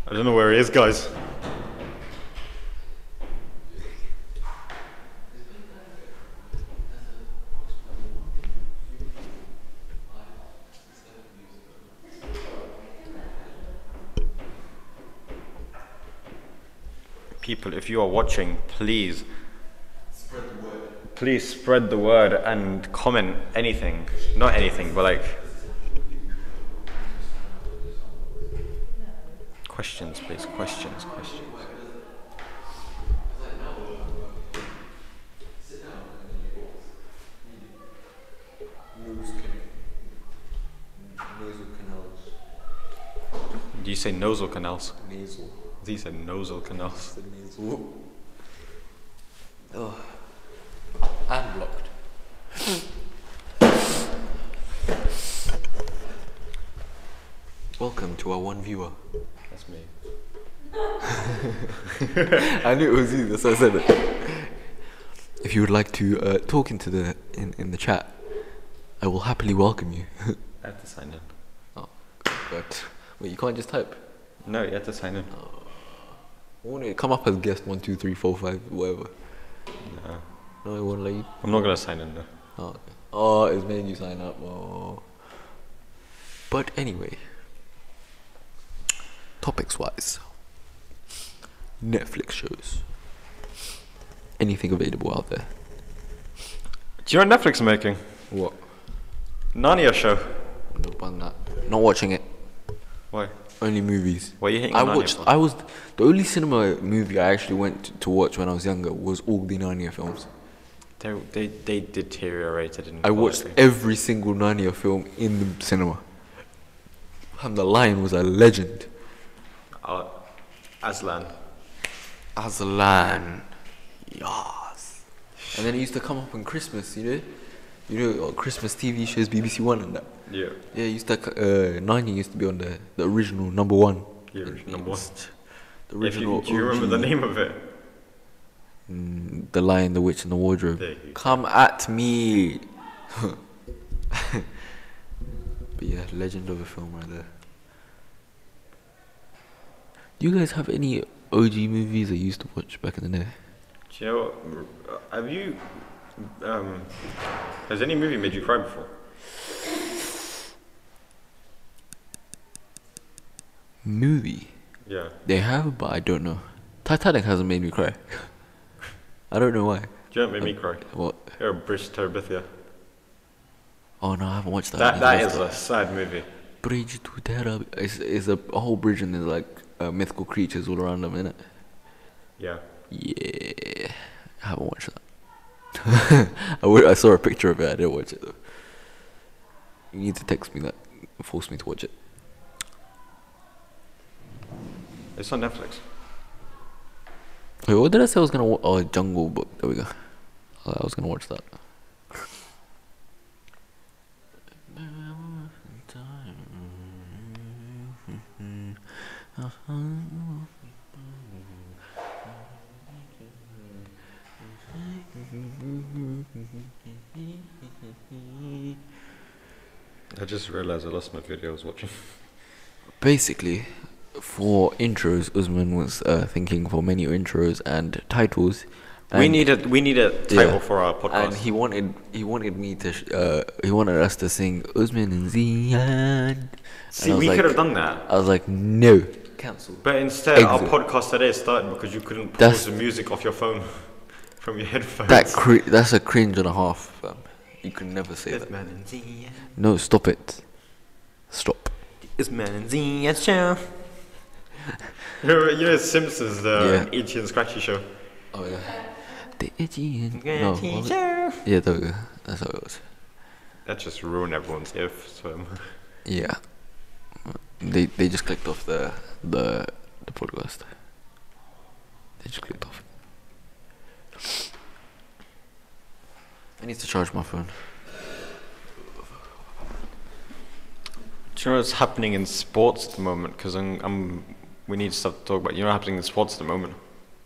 I don't know where he is, guys. People, if you are watching, please spread the word. Please spread the word and comment anything. Not anything, but like questions, please. Questions. Do you say nasal canals? Nasal. He said nasal canals. Nasal. Oh. I'm blocked. Welcome to our one viewer. That's me. I knew it was you, that's why I said it. If you would like to talk into in the chat, I will happily welcome you. I have to sign in. Oh, but wait, you can't just type. No, you have to sign in. Won't it come up as guest 1, 2, 3, 4, 5, whatever? No, it won't let you. I'm not gonna sign in though. Oh, okay. Oh, it's made you sign up. Oh. But anyway, topics wise, Netflix shows. Anything available out there? Do you know what Netflix are making? What? Narnia show. Nope, I'm not. Not watching it. Why? Only movies. Why are you hating on Narnia for? I was the only cinema movie I actually went to watch when I was younger was all the Narnia films. They deteriorated in I watched quality. every single Narnia film in the cinema. And the Lion was a legend. Aslan. Aslan. Yes. And then it used to come up on Christmas, you know, Christmas TV shows, BBC One and that. Yeah. Yeah, it used to, Narnia used to be on the original number one. Yeah, number one. The original. Do you remember the name of it? The Lion, the Witch, and the Wardrobe. There you go. Come at me. But yeah, legend of a film right there. Do you guys have any OG movies that you used to watch back in the day? Do you know what? Have you? Has any movie made you cry before? Movie? Yeah. They have, but I don't know. Titanic hasn't made me cry. I don't know why. Do you know what made me cry? What? Bridge to Terabithia. Oh no, I haven't watched that. That is a sad movie. Bridge to Terabithia. It's a whole bridge and there's like mythical creatures all around them, innit? Yeah. Yeah. I haven't watched that. I saw a picture of it, I didn't watch it though. You need to text me that, force me to watch it. It's on Netflix. Wait, what did I say I was gonna watch? Oh, Jungle Book. There we go. I was gonna watch that. I just realized I lost my video I was watching. Basically, for intros, Usman was thinking for many intros and titles. We need a title for our podcast. And he wanted me to he wanted us to sing Usman and Zian. See, we could have done that. I was like, no, cancel. But instead, our podcast today started because you couldn't pause the music off your phone from your headphones. That's a cringe and a half. You can never say that. Man and Zian. No, stop it. Stop. It's Man and Zian show. You know Simpsons, the Itchy and Scratchy show. Oh yeah. The Itchy and yeah, there we go. That's how it was. That just ruined everyone's if. So. Yeah. They just clicked off the podcast. They just clicked off. I need to charge my phone. Do you know what's happening in sports at the moment? Because we need stuff to talk about. You know what's happening in sports at the moment?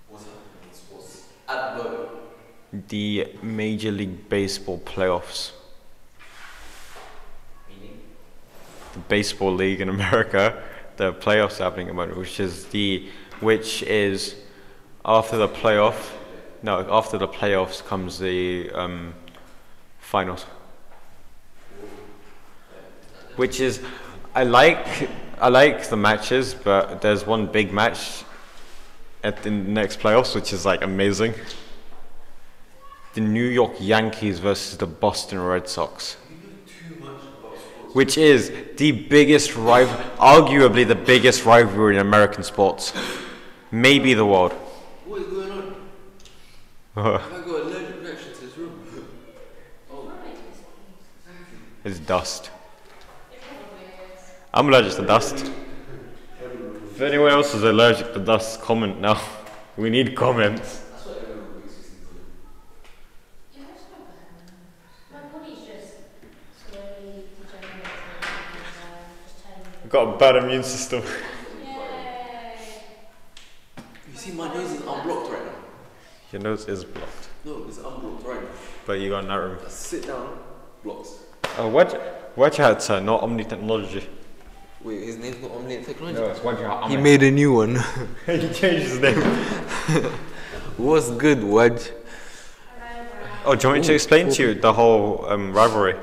What's happening in sports? At the moment. The Major League Baseball playoffs. Meaning? The baseball league in America, the playoffs are happening at the moment, which is after the playoff. No, after the playoffs comes the finals. Which is, I like the matches, but there's one big match at the next playoffs, which is like amazing. The New York Yankees versus the Boston Red Sox. Which is the biggest arguably the biggest rivalry in American sports. Maybe the world. What is going on? Have I got allergic reaction to this room? It's dust. I'm allergic to dust. If anyone else is allergic to dust, comment now. We need comments. I've got a bad immune system. You see, my nose is unblocked right now. Your nose is blocked. No, it's unblocked right now. But you got in that room. Sit down, blocks. Oh, watch out, sir, not Omni Technology. Wait, his name's not Omni Technology? No, it's watch out. He made a new one. He changed his name. What's good, Waj? Oh, do you want me to explain to you the whole rivalry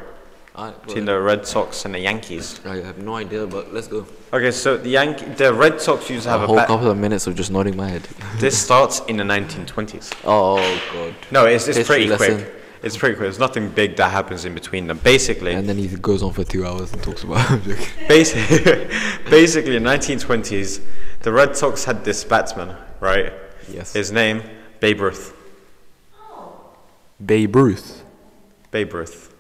between the Red Sox and the Yankees? I have no idea, but let's go. Okay, so the Red Sox used to have a whole couple of minutes of just nodding my head. This starts in the 1920s. Oh god. No, it's pretty lesson. quick. It's pretty quick. There's nothing big that happens in between them. Basically. And then he goes on for 2 hours and talks about it. Basically, in 1920s, the Red Sox had this batsman, right? Yes. His name, Babe Ruth. Babe Ruth. Babe Ruth.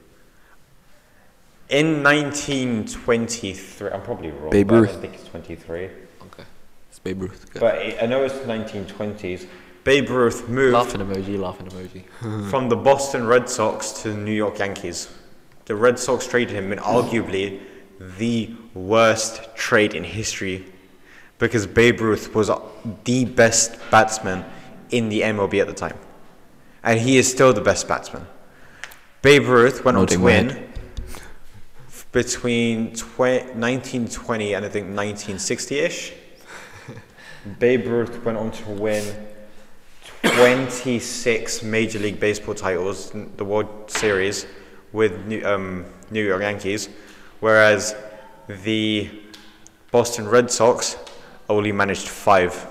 In 1923, I'm probably wrong. Babe but Ruth. I think it's 23. Okay. It's Babe Ruth. Okay. But I know it's 1920s. Babe Ruth moved laughing emoji. from the Boston Red Sox to the New York Yankees. The Red Sox traded him in arguably the worst trade in history because Babe Ruth was the best batsman in the MLB at the time. And he is still the best batsman. Babe Ruth went on to win between 1920 and I think 1960-ish. Babe Ruth went on to win 26 Major League Baseball titles, the World Series, with New York Yankees, whereas the Boston Red Sox only managed 5.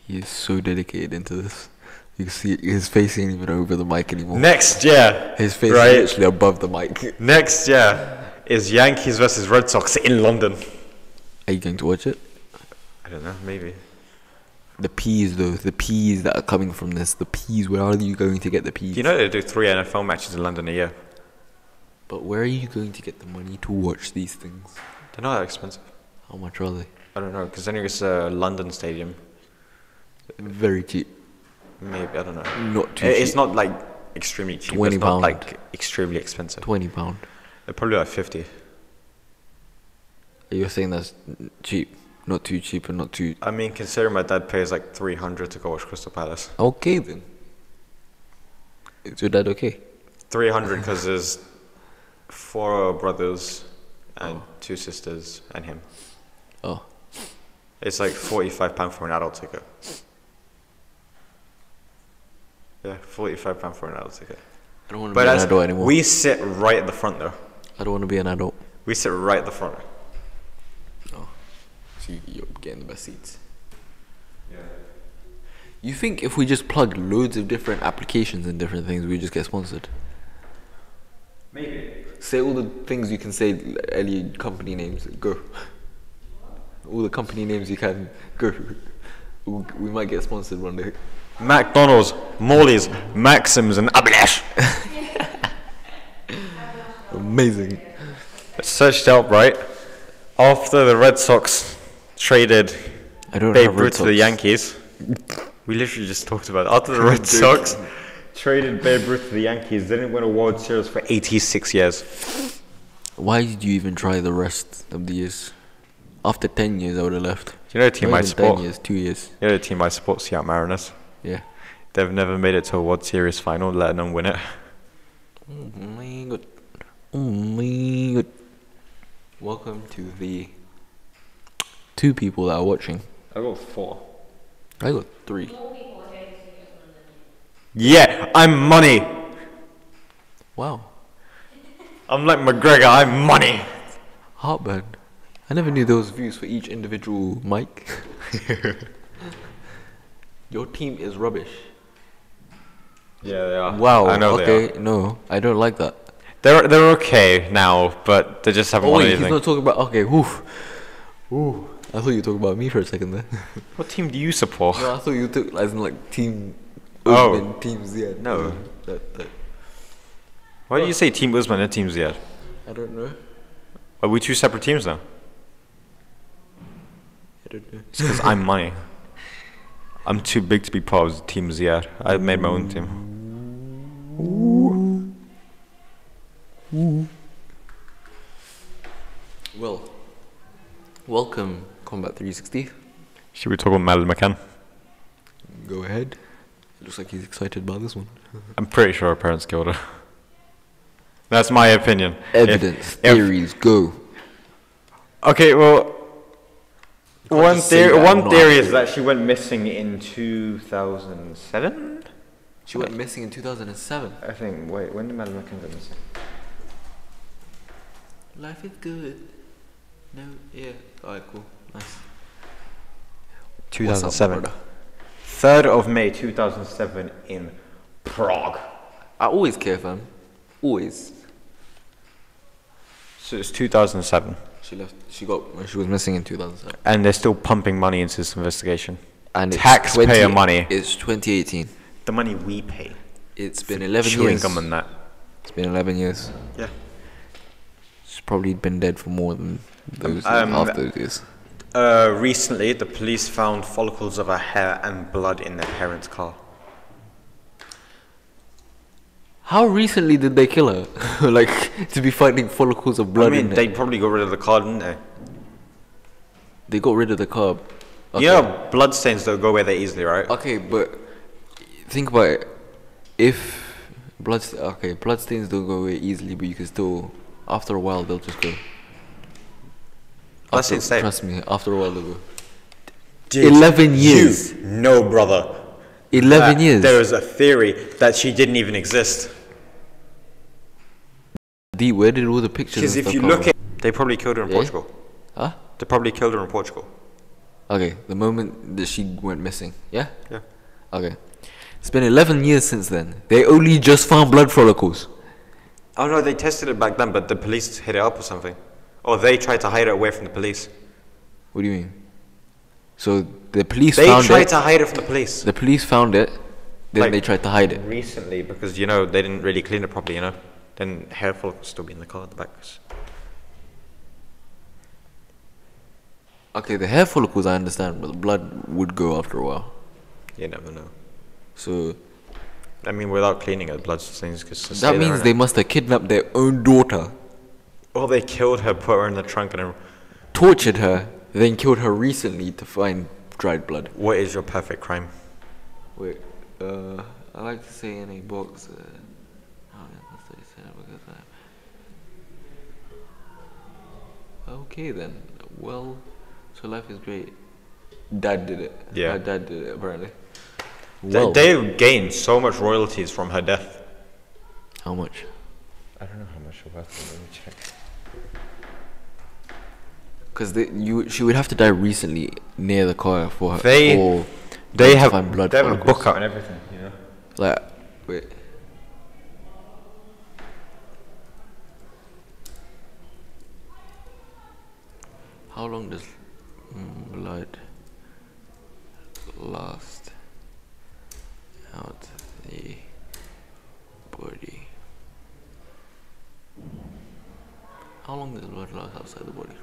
He is so dedicated into this. You can see his face ain't even over the mic anymore. Next year, his face is actually above the mic. Next year is Yankees versus Red Sox in London. Are you going to watch it? I don't know, maybe. The peas, though, the peas that are coming from this, the peas, where are you going to get the peas? You know they do 3 NFL matches in London a year. But where are you going to get the money to watch these things? They're not that expensive. How much are they? I don't know, because anyway it's a London stadium. Very cheap. Maybe, I don't know. Not too It's cheap. not like extremely cheap. £20. It's not like extremely expensive. £20. They're probably like 50. You're saying that's cheap, not too cheap and not too... I mean, considering my dad pays like 300 to go watch Crystal Palace. Okay then. Is your dad okay? 300 because there's 4 brothers and 2 sisters and him. Oh. It's like £45 for an adult ticket. Yeah, £45 for an adult ticket. I don't want to be an adult anymore. We sit right at the front though. I don't want to be an adult. We sit right at the front. Oh. So you're getting the best seats. Yeah. You think if we just plug loads of different applications and different things, we just get sponsored? Maybe. Say all the things you can say, any company names, go. All the company names you can, go. We might get sponsored one day. McDonald's, Morley's, Maxim's and Ablash. Amazing. I searched out, right? After the Red Sox traded Babe Ruth to the Yankees. We literally just talked about it. After the Red Sox traded Babe Ruth to the Yankees, they didn't win a World Series for 86 years. Why did you even try the rest of the years? After 10 years, I would have left. Do you know the team Not I even support? 10 years, 2 years. You know the team I support, Seattle Mariners? Yeah. They've never made it to a World Series final, let alone win it. Oh my god. Oh my god. Welcome to the 2 people that are watching. I got 4. I got 3. Yeah, I'm money. Wow. I'm like McGregor, I'm money. Heartburn. I never knew there was views for each individual mic. Your team is rubbish. Yeah, they are. Wow. I know okay, they are. no, I don't like that. They're okay now, but they just haven't Oh won wait, he's anything. not talking about. Okay, woof. Ooh, I thought you were talking about me for a second there. What team do you support? No, I thought you took as in like team. Oh. Usman, team Ziad. No. That. Why do you say Team Usman and Team Ziad? I don't know. Are we 2 separate teams now? I don't know. It's because I'm money. I'm too big to be part of Team Ziad. I made my own team. Well, welcome, Combat 360. Should we talk about Madeline McCann? Go ahead. It looks like he's excited about this one. I'm pretty sure her parents killed her. That's my opinion. Evidence, theories, go. Okay, well, one just say theory, that one and not theory have is that she went missing in 2007. She went missing in 2007. I think. Wait, when did Madeline McCann go missing? Life is good. No, yeah. Alright, cool. Nice. 2007. What's up, 3rd of May 2007 in Prague. I always care, fam. Always. So it's 2007. She left. She got when she was missing in 2007. And they're still pumping money into this investigation. And Taxpayer money. It's 2018. The money we pay. It's been 11 Chewing years. gum and that. It's been 11 years. Yeah. She's probably been dead for more than those half those years. Recently, the police found follicles of her hair and blood in their parents' car. How recently did they kill her? Like to be finding follicles of blood I mean, in they it. probably got rid of the car, didn't they? They got rid of the car. Okay. Yeah, blood stains don't go away that easily, right? Okay, but think about it. If blood stains don't go away easily, but you can still, after a while, they'll just go. That's insane. Trust me, after a while they'll go. 11 years. No, brother. 11 years. There is a theory that she didn't even exist. Where did all the pictures? Because if you look at, they probably killed her in Portugal. Huh? They probably killed her in Portugal. Okay, the moment that she went missing. Yeah. Yeah. Okay. It's been 11 years since then. They only just found blood follicles. Oh no, they tested it back then, but the police hit it up or something. Or they tried to hide it away from the police. What do you mean? So the police They found tried it. to hide it from the police. The police found it. Then Like, they tried to hide it. Recently, because you know they didn't really clean it properly. You know, then hair follicles still be in the car at the back. Okay, the hair follicles I understand, but the blood would go after a while. You never know. So I mean, without cleaning it, blood stains could stay that there, means innit? they must have kidnapped their own daughter, Or they killed her, put her in the trunk, and tortured her, then killed her recently to find dried blood. what is your perfect crime? Wait, I like to say in a box. Oh, yeah, that's what he said because okay then. Well, so life is great. Dad did it. Yeah. My dad did it apparently. They gained so much royalties from her death. How much? I don't know how much it was. Let me check. Because she would have to die recently near the car for her. They for They them to have find blood they have a particles. book out and everything, you know. Like, wait. How long does blood last out the body? How long does blood last outside the body?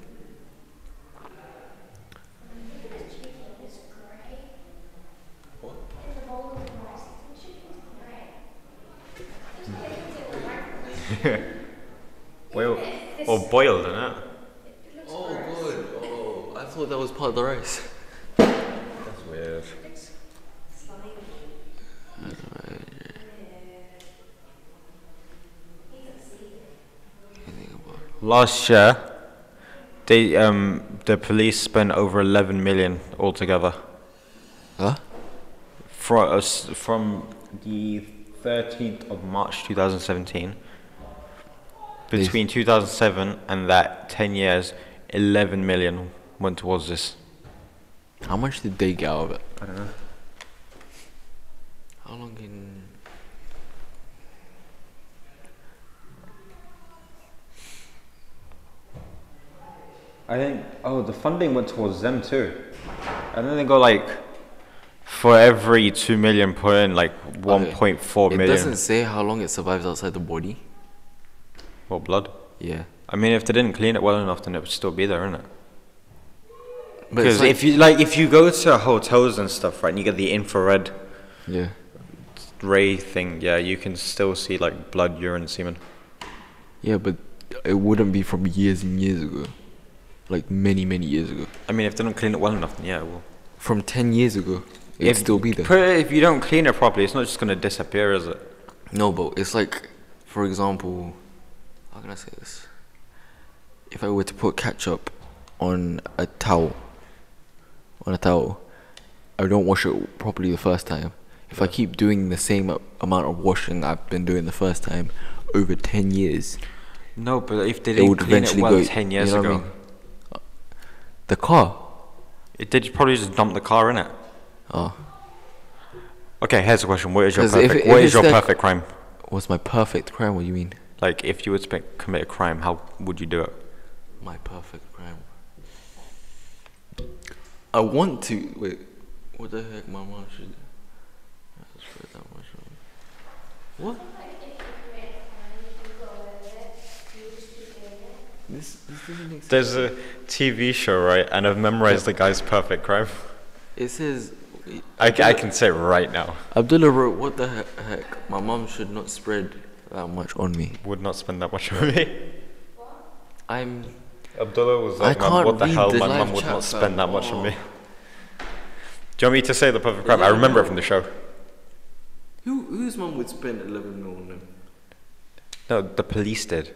Well, or boiled, isn't it? Oh, good. Oh, I thought that was part of the rice. That's weird. Last year, the police spent over 11 million altogether. Huh? From the 13th of March 2017, between 2007 and that 10 years, 11 million went towards this. How much did they get out of it? I don't know. How long can... I think, the funding went towards them too. And then they got like, for every 2 million put in, like 1.4 million. It doesn't say how long it survives outside the body. What, blood? Yeah. I mean, if they didn't clean it well enough, then it would still be there, innit? But it's Because like, if you go to hotels and stuff, right, and you get the infrared yeah. ray thing, yeah, you can still see like blood, urine, semen. Yeah, but it wouldn't be from years and years ago. Like many, many years ago. I mean, if they don't clean it well enough, then yeah, it will. From 10 years ago, it'd still be there. If you don't clean it properly, it's not just gonna disappear, is it? No, but it's like, for example, how can I say this? If I were to put ketchup on a towel, I don't wash it properly the first time. If I keep doing the same amount of washing I've been doing the first time over 10 years, No, but if they it didn't would clean it eventually well go. 10 years you know what I ago, mean? The car. it did probably just dump the car in it. Oh, Okay, here's a question: What is your 'Cause if perfect? it- What if is it's your their- perfect crime? what's my perfect crime? What do you mean? Like, if you would commit a crime, how would you do it? My perfect crime. I want to wait. What the heck, my mom should. I swear that much. What? This doesn't make sense. There's a TV show, right? And I've memorized the guy's perfect crime. It says. I can say it right now. Abdullah wrote, "What the heck? My mom should not spread that much on me." Would not spend that much on me. I'm. Abdullah was I like, "Mum, can't what the read hell? the My live mum would chat, not fam. spend that much on me." Oh. Do you want me to say the perfect crime? I remember it from the show. Whose mom would spend 11 mil on him? No, the police did.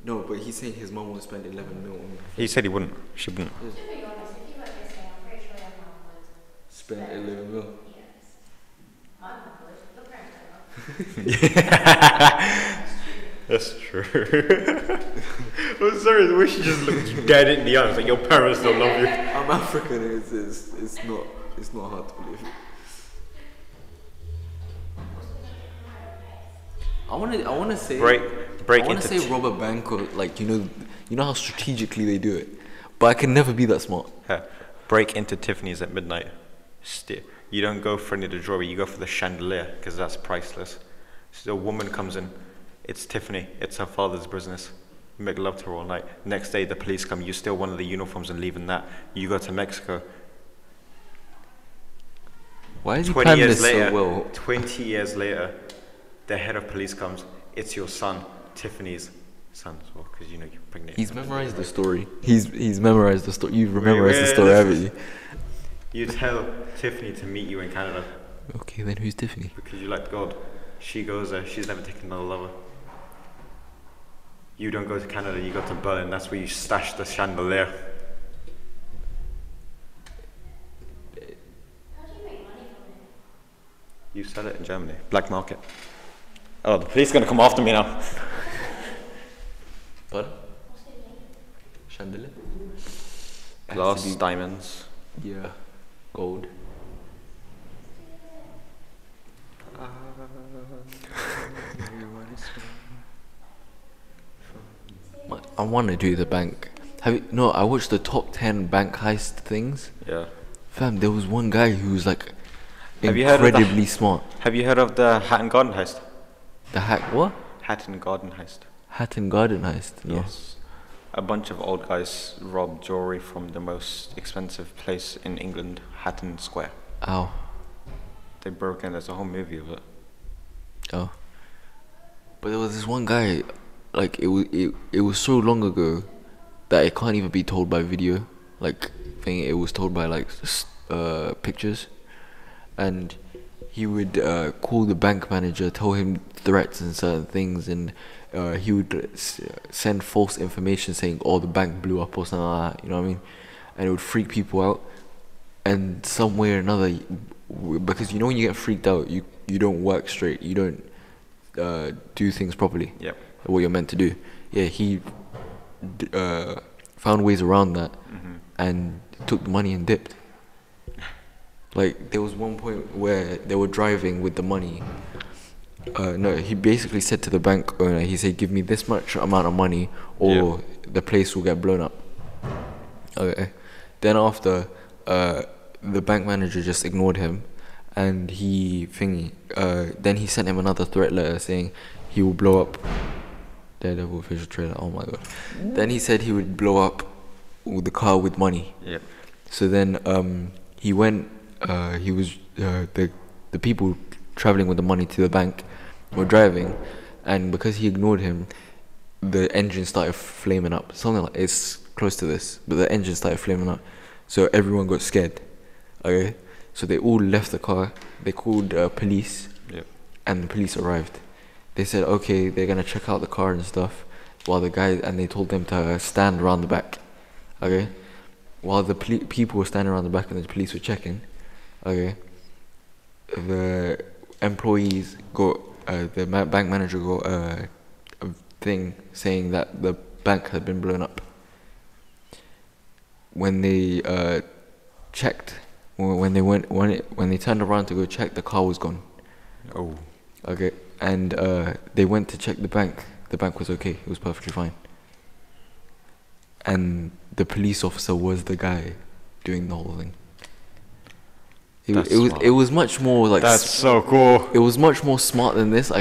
No, but he's saying his mom would spend 11 mil on him. He said he wouldn't. She wouldn't. To be honest, if you were this way, I'm pretty sure your mum would. Spend 11 mil. Yes. My mum would. Your grandmother. That's true. I'm sorry, the way she just looked dead in the eyes, like your parents don't love you. I'm African. It's not hard to believe. I wanna say. Break I wanna into say rob a bank or like you know how strategically they do it, but I can never be that smart. Yeah. Break into Tiffany's at midnight. You don't go for any of the jewelry, you go for the chandelier because that's priceless. So a woman comes in, it's Tiffany, it's her father's business. You make love to her all night. Next day the police come, you steal one of the uniforms and leave in that. You go to Mexico. Why is he 20 planned years this later, so well? 20 years later, the head of police comes. It's your son, Tiffany's son as well, because you know you're pregnant. He's memorized the story. He's memorized the story. You've Wait, memorized the wait, story, listen. haven't you? You tell Tiffany to meet you in Canada Okay, then who's Tiffany? because you like God. She goes there. She's never taken another lover. You don't go to Canada. You go to Berlin. That's where you stash the chandelier. How do you make money from it? You sell it in Germany, black market. Oh, the police are gonna come after me now. What? What's it made? Chandelier? Glass, Has to diamonds. be- Yeah. Gold. I want to do the bank. Have you? No, I watched the top 10 bank heist things. Yeah. Fam, there was one guy who was like Have you heard of the- incredibly smart. Have you heard of the Hatton Garden heist? The hack what? Hatton Garden heist. Hatton Garden heist. No. Yes. A bunch of old guys robbed jewelry from the most expensive place in England, Hatton Square. Ow. They broke in. There's a whole movie of it. Oh. But there was this one guy, like it was so long ago that it can't even be told by video. Like it was told by like pictures, and he would call the bank manager, tell him threats and certain things, and he would send false information saying, "Oh, the bank blew up" or something like that. You know what I mean? And it would freak people out. And some way or another, because you know when you get freaked out, you don't work straight. You don't do things properly. Yep. What you're meant to do. Yeah, he found ways around that and took the money and dipped. Like there was one point where they were driving with the money. No, he basically said to the bank owner, he said, "Give me this much amount of money, or the place will get blown up." Okay. Then after, the bank manager just ignored him, and then he sent him another threat letter saying he will blow up Daredevil official trailer. Oh my god. Then he said he would blow up the car with money. Yep. So then he went. He was the people traveling with the money to the bank were driving, and because he ignored him, the engine started flaming up. Something like it's close to this, but the engine started flaming up. So everyone got scared. Okay, so they all left the car. They called police, Yep. and the police arrived. They said, okay, they're gonna check out the car and stuff, while the guy, and they told them to stand around the back. Okay, while the people were standing around the back and the police were checking. Okay, the employees got the bank manager got a thing saying that the bank had been blown up. When they checked, when they turned around to go check, the car was gone. Oh. Okay, and they went to check the bank. The bank was okay. It was perfectly fine. And the police officer was the guy doing the whole thing. It was much more like That's so cool. it was much more smart than this.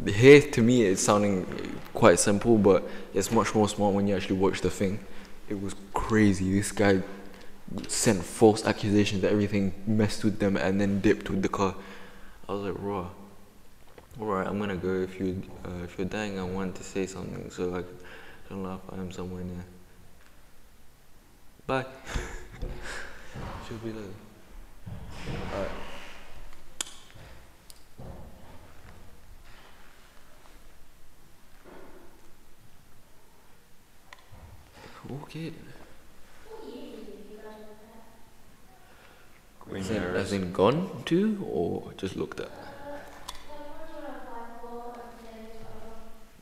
Here to me it's sounding quite simple, but it's much more smart when you actually watch the thing. It was crazy. This guy sent false accusations that everything messed with them and then dipped with the car. I was like, raw. Alright, I'm gonna go. If you're dying, I want to say something, so I don't laugh. I am somewhere near. Bye. She'll be like. Alright. Okay. As in gone to, or just looked at?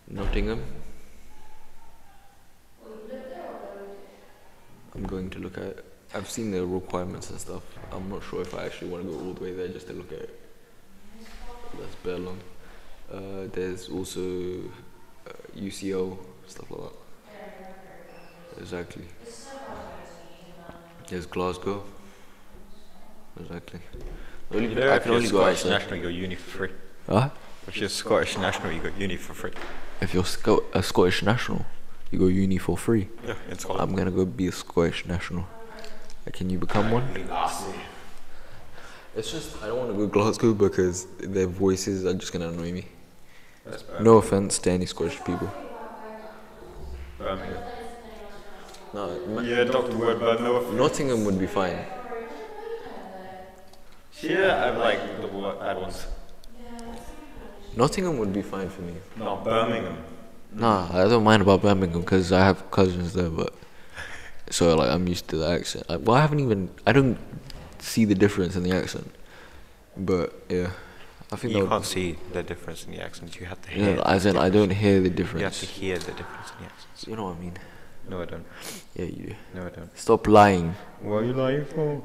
Nottingham. I'm going to look at it. I've seen the requirements and stuff. I'm not sure if I actually want to go all the way there just to look at it. That's bare long. There's also UCL, stuff like that. Exactly. There's Glasgow. Exactly. I can only go outside. National, you go uni for free. Huh? If you're Scottish national, you go uni for free. If you're a Scottish national, you go uni for free. Yeah, in Scotland. I'm gonna go be a Scottish national. Can you become one? It's just I don't want to go Glasgow because their voices are just gonna annoy me. That's bad. No offense to any Scottish people. Birmingham. No, Yeah, Dr. Word, but no offense. Nottingham would be fine. Yeah, I like the bad ones. Nottingham would be fine for me. No, Birmingham. Nah, I don't mind about Birmingham because I have cousins there, but so like I'm used to the accent. I don't see the difference in the accent, but yeah, I think You that can't see the difference in the accents. You have to yeah, hear. as in I don't hear the You have to difference. hear the difference in the accents. You know what I mean? No, I don't. Yeah, you do. No, I don't. Stop lying. What are you lying for?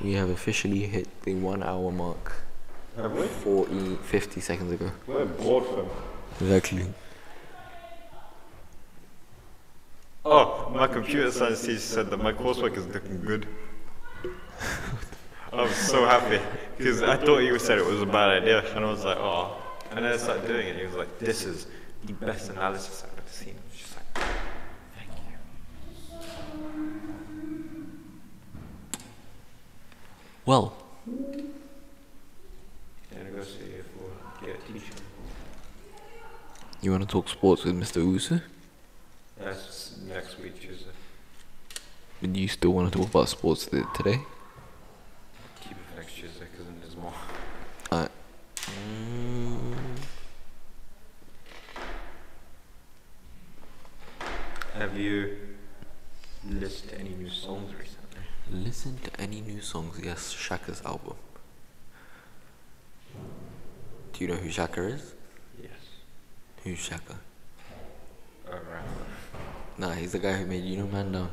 We have officially hit the 1 hour mark. Have we? 50 seconds ago. We're bored from. Exactly. Oh, my computer science teacher said that my coursework is looking good. I was so happy because I thought you said it was a bad idea, and I was like, oh. And then I started doing it. He was like, "This is the best analysis I've ever seen." I was just like, "Thank you." Well, And I go see if we'll get a teacher. you want to talk sports with Mr. Usu? That's next week, Tuesday. But you still want to talk about sports today? Keep it for next Tuesday because then there's more. Alright. Have you listened to any new songs recently? Listen to any new songs? Yes, Shaka's album. Do you know who Shaka is? Yes. Who's Shaka? A rapper. Nah, he's the guy who made You Know Man Down.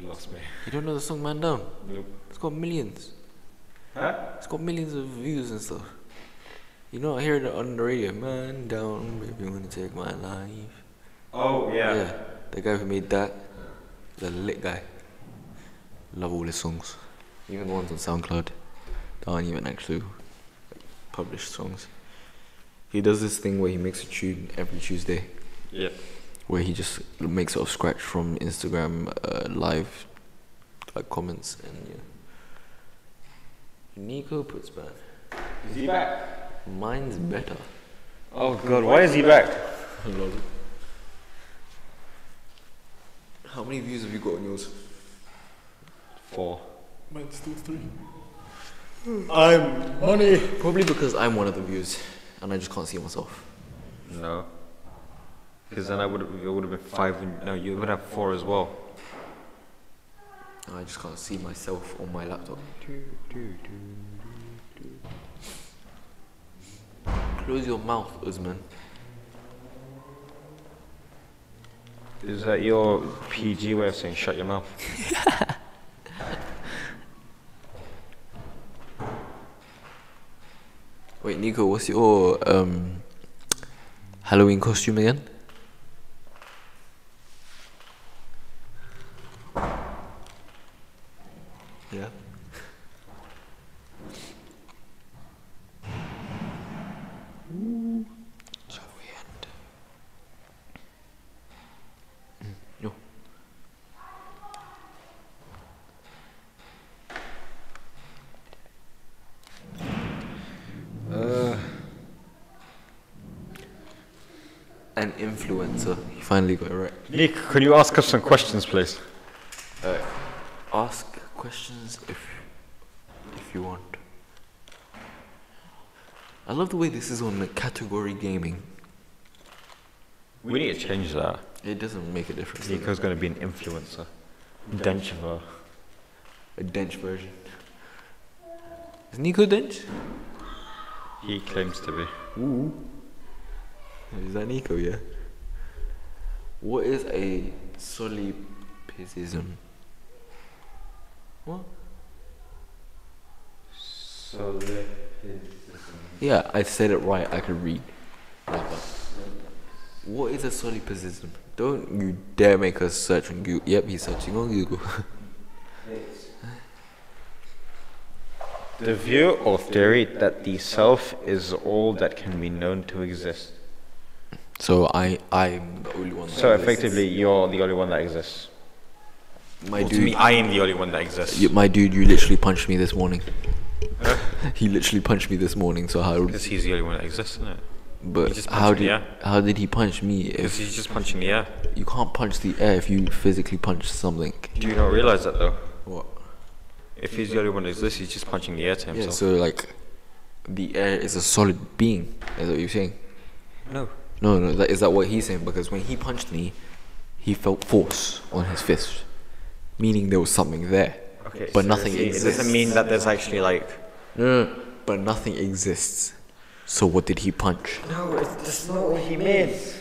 You lost me. You don't know the song Man Down? Nope. It's got millions. Huh? It's got millions of views and stuff. You know, I hear it on the radio. Man down, baby, wanna take my life. Oh, yeah. Yeah, the guy who made that, the lit guy. Love all his songs. Even the ones on SoundCloud that aren't even actually like, published songs. He does this thing where he makes a tune every Tuesday, Yeah. where he just makes it off scratch from Instagram live like comments and yeah. Nico puts man. Is he back? Mine's better. Oh, God. Why is he back? Lol. How many views have you got on yours? 4. Mine's still 3. I'm money. Probably because I'm one of the viewers and I just can't see myself. No. Because then it would have been 5. And, no, you would have 4 as well. I just can't see myself on my laptop. Close your mouth, Usman. Is that your PG way of saying shut your mouth? Wait, Nico, what's your Halloween costume again? Yeah. Shall we end? Yo. An influencer. He finally got it right. Nick, can you ask us some questions, please? Ask questions if you want. I love the way this is on the category gaming. We need to change that. It doesn't make a difference. does it? Nico's going to be an influencer. Denchiver. A dench version. Is Nico dench? He claims to be. Ooh. Is that Nico, yeah? What is a solipsism? What? Yeah, I said it right, I could read. Like that. What is a solipsism? Don't you dare make us search on Google. Yep, he's searching on Google. The view or theory that the self is all that can be known to exist. So I'm the only one that So exists. effectively, you're the only one that exists. My Well, to dude, me, I am the only one that exists. my dude, you literally punched me this morning. He literally punched me this morning. So how? Because he's the only one that exists, isn't it? But He just how punched in did the air. how did he punch me? Because If he's just punching the air. you can't punch the air if you physically punch something. Do you not realize that though? What? If he's the only one that exists, he's just punching the air to Yeah. himself. So like, the air is a solid being. Is what you're saying? No. No. Is that what he's saying? Because when he punched me, he felt force on his fist, meaning there was something there. Okay. But so nothing it exists. doesn't mean that there's actually like. No. But nothing exists. So what did he punch? No, that's not what he means.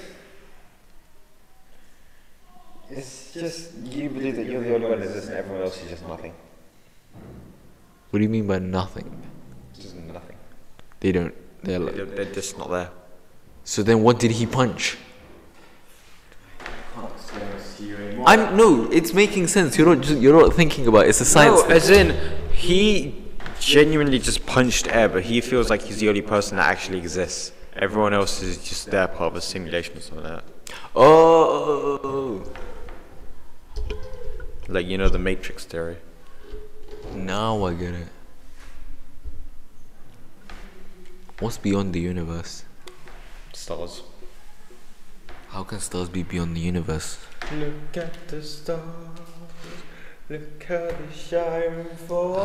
It's just you believe that you're the only one that exists and everyone else is just nothing. What do you mean by nothing? Just nothing. They don't. They're like. They're just not there. So then, what did he punch? No. It's making sense. You're not thinking about it. It's a science No, thing. as in he genuinely just punched air, but he feels like he's the only person that actually exists. Everyone else is just there, part of a simulation or something like that. Oh. Like, you know, the Matrix theory. Now I get it. What's beyond the universe? Stars. How can stars be beyond the universe? Look at the stars. Look how they shine for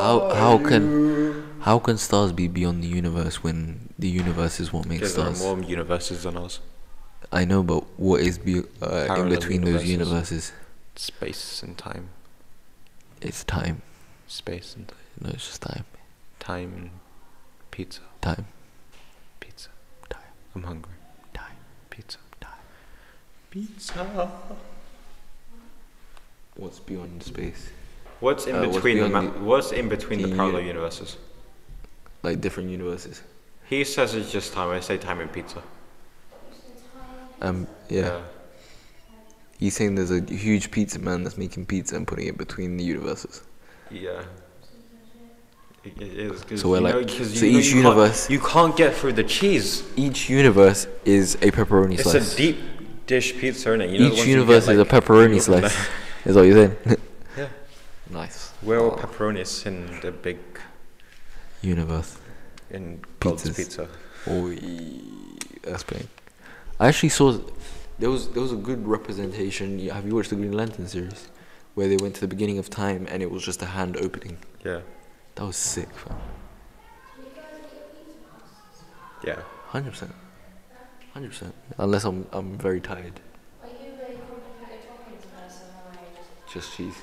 How can stars be beyond the universe when the universe is what makes Because there are stars? more universes than us. I know, but what is in Parallel between those universes. universes? Space and time. It's time. Space and time. No, it's just time. Time and pizza. Time. Pizza. Time. I'm hungry. Time. Pizza. Time. Pizza. What's beyond space? What's in What's between beyond what's in between the the parallel uni- universes? Like different universes. He says it's just time. I say time and pizza. Yeah. He's saying there's a huge pizza man that's making pizza and putting it between the universes. Yeah. It is. 'Cause So we're you like- know- 'cause so you know each you can't- universe- you can't get through the cheese. Each universe is a pepperoni It's slice. a deep dish pizza, isn't it? You know the Each ones you universe get, is a like, pepperoni you open slice. Is what you're saying? Yeah. Nice. We're all pepperonis in the big Universe. in God's Pizzas. pizza. Oh, that's big. I actually saw there was a good representation. Have you watched the Green Lantern series, where they went to the beginning of time and it was just a hand opening? Yeah. That was sick, fam. Yeah. 100%. 100%. Unless I'm very tired. Are you a complicated toppings person or are you just Just cheese.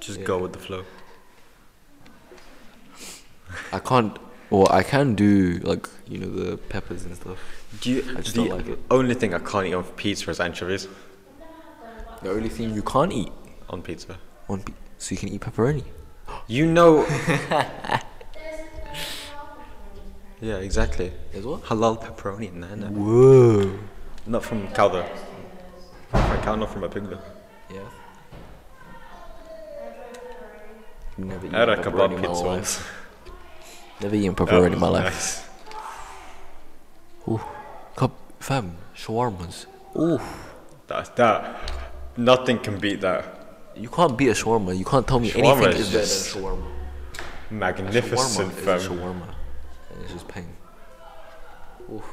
Just Yeah. go with the flow. I can't. Well, I can do like the peppers and stuff. I just don't like it. Only thing I can't eat on pizza is anchovies The only thing you can't eat on pizza. so you can eat pepperoni. You know. Yeah, exactly. As what? Halal pepperoni, nana. Whoa. Not from cow though. From a cow, not from a pig though. Yeah. Never eaten I had a pepperoni kebab in my pizza life. once. Never eaten That pepperoni in was my life. nice. Ooh. Fam, shawarmas. Ooh. That. Nothing can beat that. You can't beat a shawarma. You can't tell me Shawarma anything is is better just than shawarma. Magnificent, Shawarma is fam. a shawarma. And it's just pain. Oof.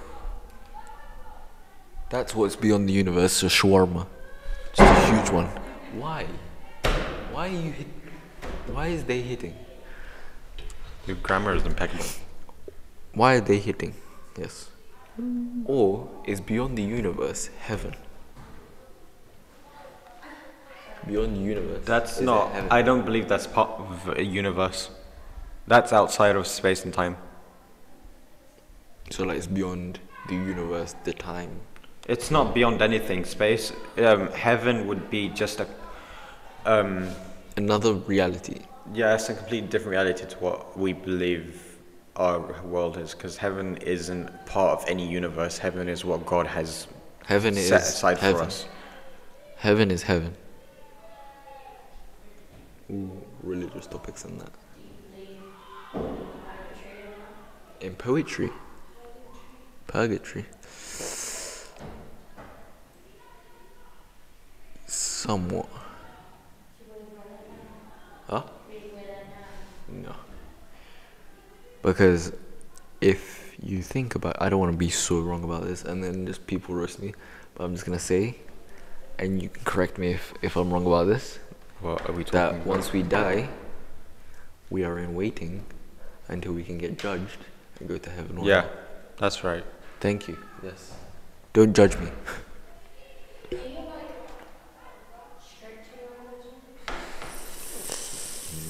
That's what's beyond the universe, a shawarma. Just a huge one. Why? Why are you hit? Why is they hitting? Your grammar is impeccable. Why are they hitting? Yes. Or is beyond the universe heaven? Beyond the universe. That's is not. it heaven? I don't believe that's part of a universe. That's outside of space and time. So like it's beyond the universe, the time. It's not beyond anything. Space, heaven would be just a. Another reality. Yeah, it's a completely different reality to what we believe our world is. Because heaven isn't part of any universe. Heaven is what God has Heaven set is aside heaven. for us. Heaven is heaven. Ooh, religious topics and that. In poetry. Purgatory. Somewhat. Huh? Really wear that now. No. Because if you think about, I don't want to be so wrong about this, and then just people roast me, but I'm just gonna say, and you can correct me if I'm wrong about this. What are we talking That about? once we die, we are in waiting until we can get judged and go to heaven. Or Yeah, hell. that's right. Thank you. Yes. Don't judge me. Are you like strict to your religion?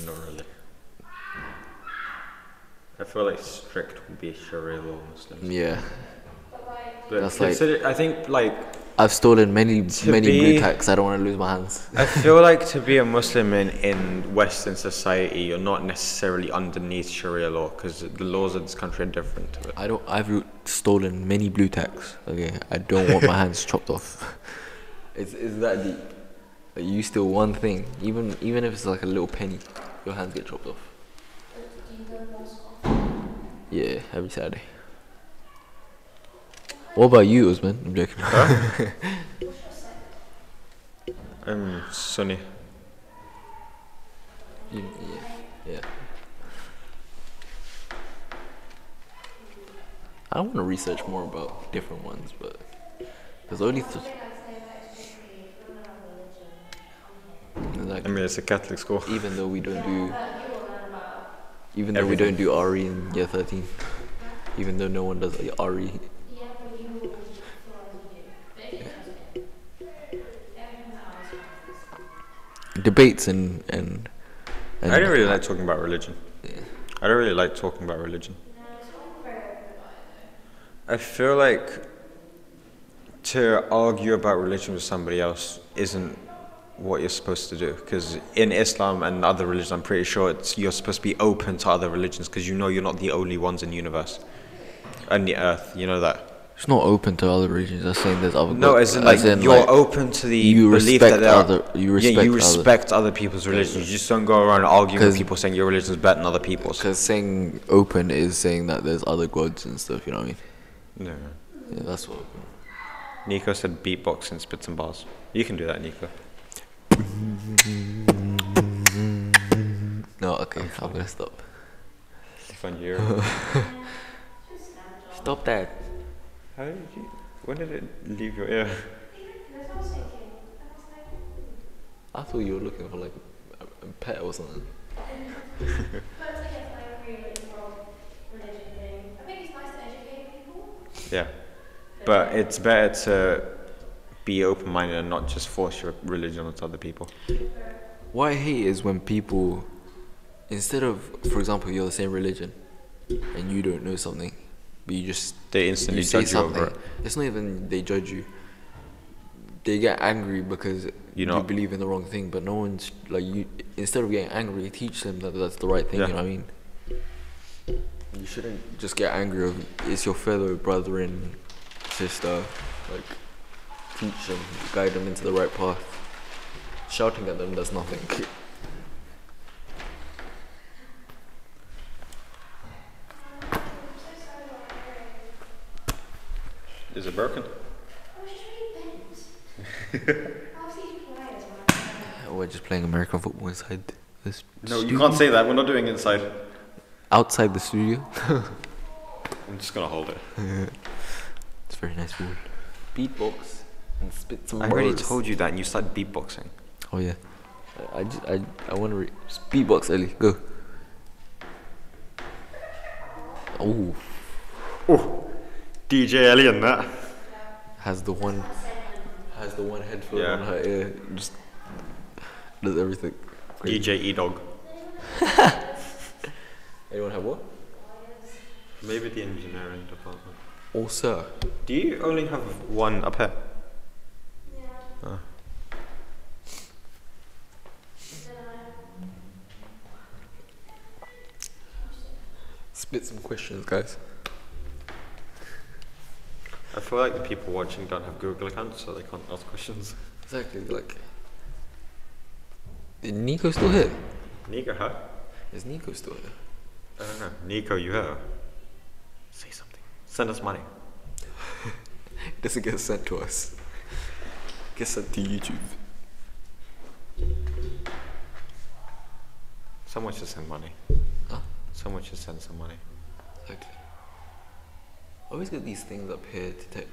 Not really. I feel like strict would be Sharia law Muslims. Yeah. But like, But That's like- consider, I think like I've stolen many To blue be- tacks. I don't want to lose my hands. I feel like to be a Muslim in Western society, you're not necessarily underneath Sharia law because the laws of this country are different to it. I've stolen many blue tacks. Okay, I don't want my hands chopped off. It's that deep. Like, you steal one thing, even if it's like a little penny, your hands get chopped off. do you go to mosque often? Yeah, every Saturday. What about you, Usman? I'm joking. What's your sect? I'm Sunni. Yeah. I want to research more about different ones, but there's only One thing I'd say about SJC, if you want to have religion, come here. like I mean, it's a Catholic school. even though we don't do You will learn about. even though we Everything. don't do RE in year 13, even though no one does RE. Yeah, but you will feel as you do. But if it doesn't, everything that I was Debates and I don't really like talking about religion. I don't really like talking about religion. No, it's all very open about it though. I feel like to argue about religion with somebody else isn't what you're supposed to do. Because in Islam and other religions, I'm pretty sure you're supposed to be open to other religions because you know you're not the only ones in the universe and the earth. You know that. It's not open to other religions. I'm saying there's other. No, as in like you're open to the you belief respect that there are, other. You yeah, you respect respect other people's religions. You just don't go around arguing with 'Cause- people saying your religion is better than other people's. Because saying open is saying that there's other gods and stuff. You know what I mean? No. Yeah, that's what. Nico said beatbox and spits and bars. You can do that, Nico. No, okay, I'm gonna stop. Fun year. Just stand up. Stop that. How did you? When did it leave your ear? That's what I was thinking. I was like, I thought you were looking for like a pet or something. but I guess I agree with the whole religion thing. I think it's nice to educate people. Yeah, but it's better to be open-minded and not just force your religion onto other people. What I hate is when people, instead of, for example, you're the same religion, and you don't know something, but you just They instantly you say judge you over something. It's not even they judge you. They get angry because You you know- believe in the wrong thing, but no one's like you. Instead of getting angry, teach them that that's the right thing. Yeah. You know what I mean? You shouldn't just get angry. It's your fellow brother and sister. Like, teach them, guide them into the right path. Shouting at them does nothing. Is it broken? I was just really bent. How's these players, man? We're just playing American football inside this. No, you studio. can't say that. We're not doing it inside. Outside the studio. I'm just gonna hold it. It's very nice food. Beatbox and spit some I already bars. told you that, and you started beatboxing. Oh yeah. I want to beatbox, Ellie. Go. Oh, Oh, DJ Ellie and that. has the one headphone Yeah. on her ear. Just does everything. Great. DJ E-Dog. Anyone have what? Maybe the engineering department. Oh, sir. Do you only have one up here? Yeah. Oh. Spit some questions, guys. I feel like the people watching don't have Google accounts, so they can't ask questions. Exactly. Like, is Nico still here? Nico, huh? Is Nico still here? I don't know. Nico, you here? Say something. Send us money. It doesn't get sent to us. It gets sent to YouTube. Someone should send money. Huh? Someone should send some money. Exactly. I always get these things up here to take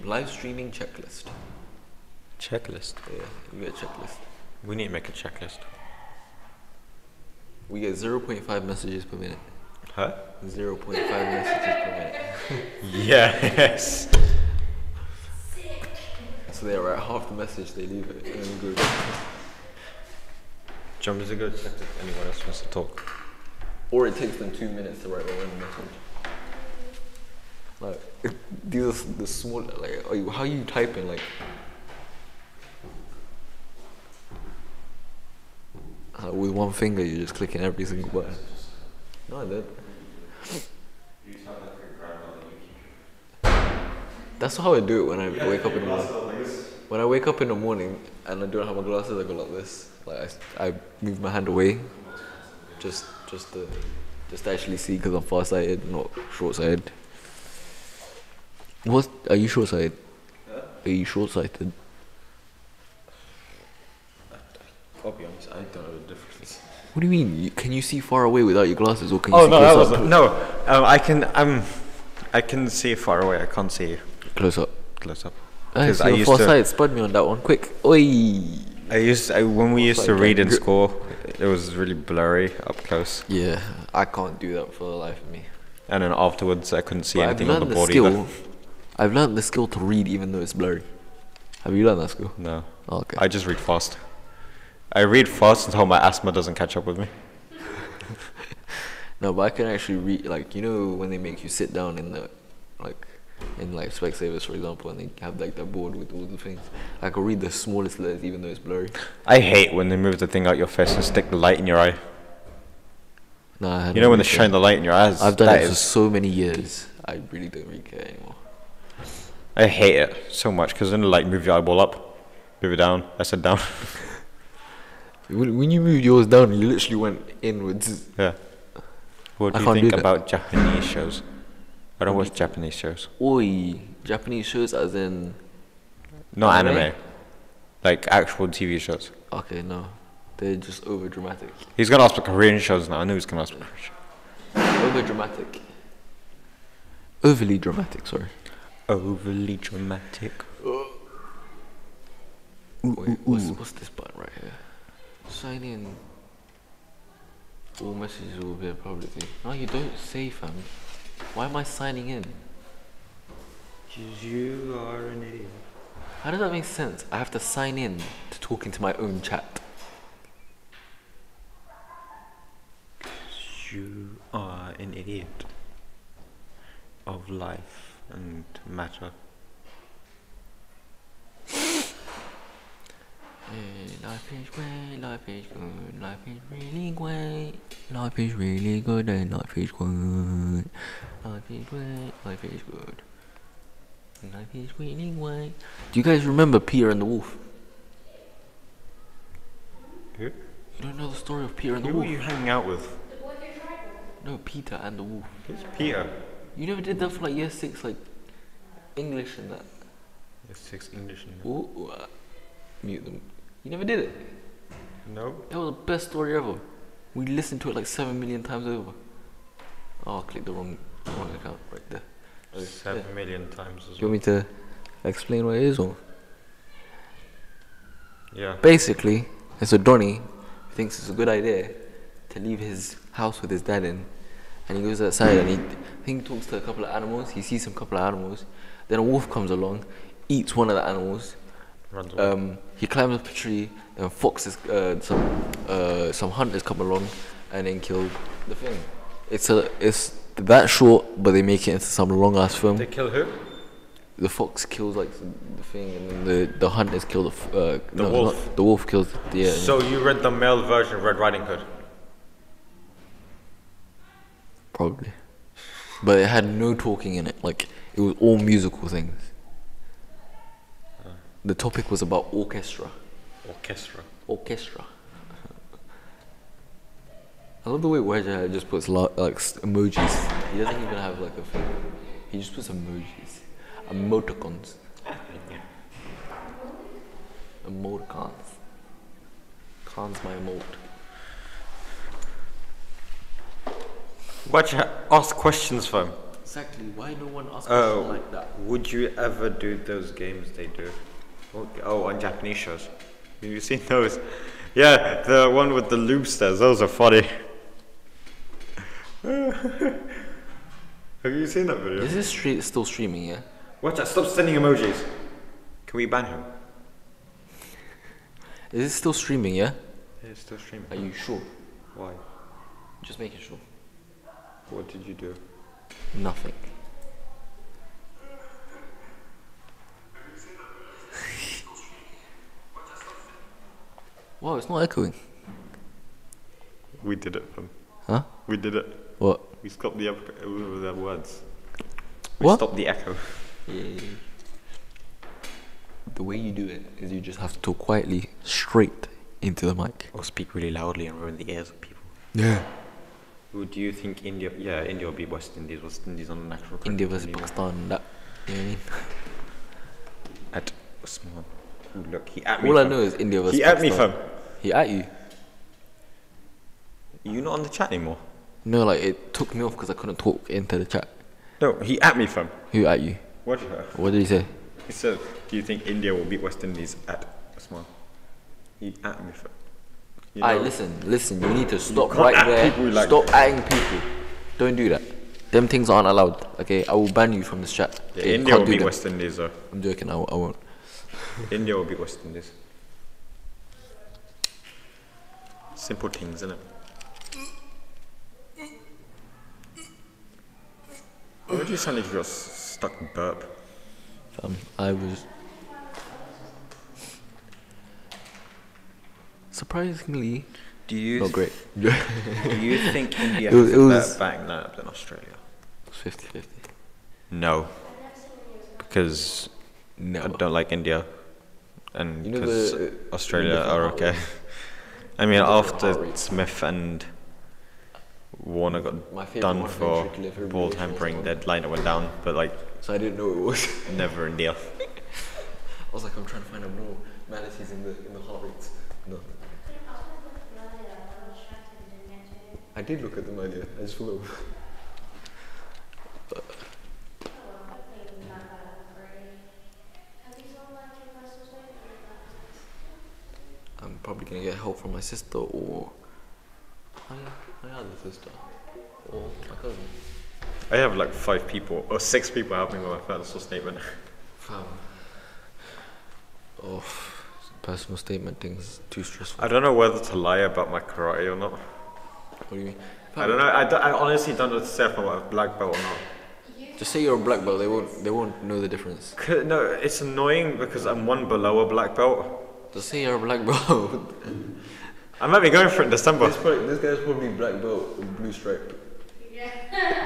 live streaming checklist. Checklist. Yeah, you get a checklist. We need to make a checklist. We get 0.5 messages per minute. Huh? 0.5 messages per minute. Yes. So they write half the message, they leave it, and then we go. Jump is a good check if anyone else wants to talk. Or it takes them 2 minutes to write one message. Like, these are the small, like, how are you typing, like, with one finger you're just clicking every single button. No, I did. That's how I do it when I wake up in the morning. When I wake up in the morning and I don't have my glasses, I go like this. Like I move my hand away, just to actually see, because I'm far-sighted, not short-sighted. What? Are you short-sighted? Are you short-sighted? I'll be honest, I don't know the difference. What do you mean? Can you see far away without your glasses, or can you Oh see no, that close wasn't. up? No, I can see far away. I can't see Close up. close up. Hey, Because so I you're used to. far-sighted. Spud me on that one, quick. Oi. When we used to Like read that. in school, it was really blurry up close, Yeah, I can't do that for the life of me. and then afterwards I couldn't see But anything on the board skill. either. I've learned the skill to read even though it's blurry. Have you learned that skill? No, Oh, okay. I just read fast. I read fast until my asthma doesn't catch up with me. No, but I can actually read, like, you know when they make you sit down in the, like, in like Specsavers, for example, and they have like that board with all the things. I can read the smallest letters even though it's blurry. I hate when they move the thing out your face and stick the light in your eye. No, I You know when they shine the light in your eyes? I've done That it for is- so many years. I really don't really care anymore. I hate it so much because then like move your eyeball up, move it down. I said down. When you moved yours down, you literally went inwards. Yeah. What I do you can't do think that. about Japanese shows? I don't watch Japanese shows. Oi, Japanese shows as in. Not Anime? anime. Like actual TV shows. Okay, no, they're just over dramatic. He's gonna ask for Korean shows now. I knew he was gonna ask for Korean shows. Over dramatic. Overly dramatic. Sorry. Overly dramatic. Wait, what's this button right here? Sign in. All messages will be publicly. No, you don't say, fam. Why am I signing in? Cause you are an idiot. How does that make sense? I have to sign in to talk into my own chat. You are an idiot of life and matter. Life is great, life is good, life is really great. Life is really good and life is good. Life is great, life is good. Life is really great. Do you guys remember Peter and the Wolf? Who? You don't know the story of Peter and the Who are Wolf? you hanging out with? The boy who tried one. No, Peter and the Wolf. Who's Peter? You never did that for like year 6, like English and that. Yes, 6 English. Ooh, mute them. You never did it. No. That was the best story ever. We listened to it like 7 million times over. Oh, I clicked the wrong account right there. 7 million times as Do you well. want me to explain what it is, or? Yeah. Basically, it's a Donny who thinks it's a good idea to leave his house with his dad in, and he goes outside and I think he talks to a couple of animals. He sees some couple of animals. Then a wolf comes along, eats one of the animals. Runs away. He climbs up a tree, and foxes, some hunters come along, and then kill the thing. It's that short, but they make it into some long ass film. They kill who? The fox kills like the thing, and then the hunters kill the wolf. The wolf kills the. So you read the male version of Red Riding Hood? Probably, but it had no talking in it. Like it was all musical things. The topic was about orchestra. Orchestra. I love the way Wedger just puts emojis. He doesn't even have like a thing. He just puts emojis. Emoticons. Emoticons. Cons my emote. Watch, ask questions, fam. Exactly. Why no one asks Oh, questions like that? would you ever do those games they do? Oh, on Japanese shows. Have you seen those? Yeah, the one with the loopsters. Those are funny. Have you seen that video? Is this still streaming? Yeah. Watch out! Stop sending emojis. Can we ban him? Is it still streaming? Yeah. Yeah, it's still streaming. Are you sure? Why? Just making sure. What did you do? Nothing. Wow, it's not echoing. We did it, fam. Huh? We did it. What? We stopped the words. We What? stopped the echo. Yeah. The way you do it is you just have to talk quietly, straight into the mic. Or speak really loudly and ruin the ears of people. Yeah. Who do you think India? Yeah, India will beat West Indies. West Indies on the natural. India versus Pakistan. That. You know what I mean? At Usman. Ooh, look, he at me. All I fam. know is India versus He at Pakistan. me, fam. He at you? You not on the chat anymore? No, like it took me off because I couldn't talk into the chat. No, he at me, fam. Who at you? Watch her. What did he say? He said, "Do you think India will beat West Indies at Usman?" He at me, fam. You Alright, know- listen. You need to stop can't right at there. people like Stop that. adding people. Don't do that. Them things aren't allowed. Okay, I will ban you from this chat. Yeah, Okay, you India can't will do beat that. West Indies, though. I'm joking. I won't. India will beat West Indies. Simple things, innit? Why would you sound like you got stuck in burp? I was surprisingly Do you not great. do you think India It was- has it a was- better batting lineup than Australia? 50-50. No, because No. I don't like India, and You know because the- Australia the are heart okay. rate. I mean, The after heart rate. Smith and Warner My got favourite done one for venture delivery ball relation was tampering, on. their lineup went down, but like So I didn't know it was. never India. I was like, I'm trying to find abnormalities in the heart rates. No. I did look at them earlier. I just forgot. I'm probably gonna get help from my sister or my other sister or my cousin. I have like 5 people or 6 people helping with my personal statement. Fam. Oh, personal statement things too stressful. I don't know whether to lie about my karate or not. What do you mean? I don't know. I honestly don't know to say if I'm a black belt or not. Just say you're a black belt. They won't know the difference. No, it's annoying because I'm one below a black belt. Just say you're a black belt. I might be going for it in December. This guy's probably black belt with blue stripe.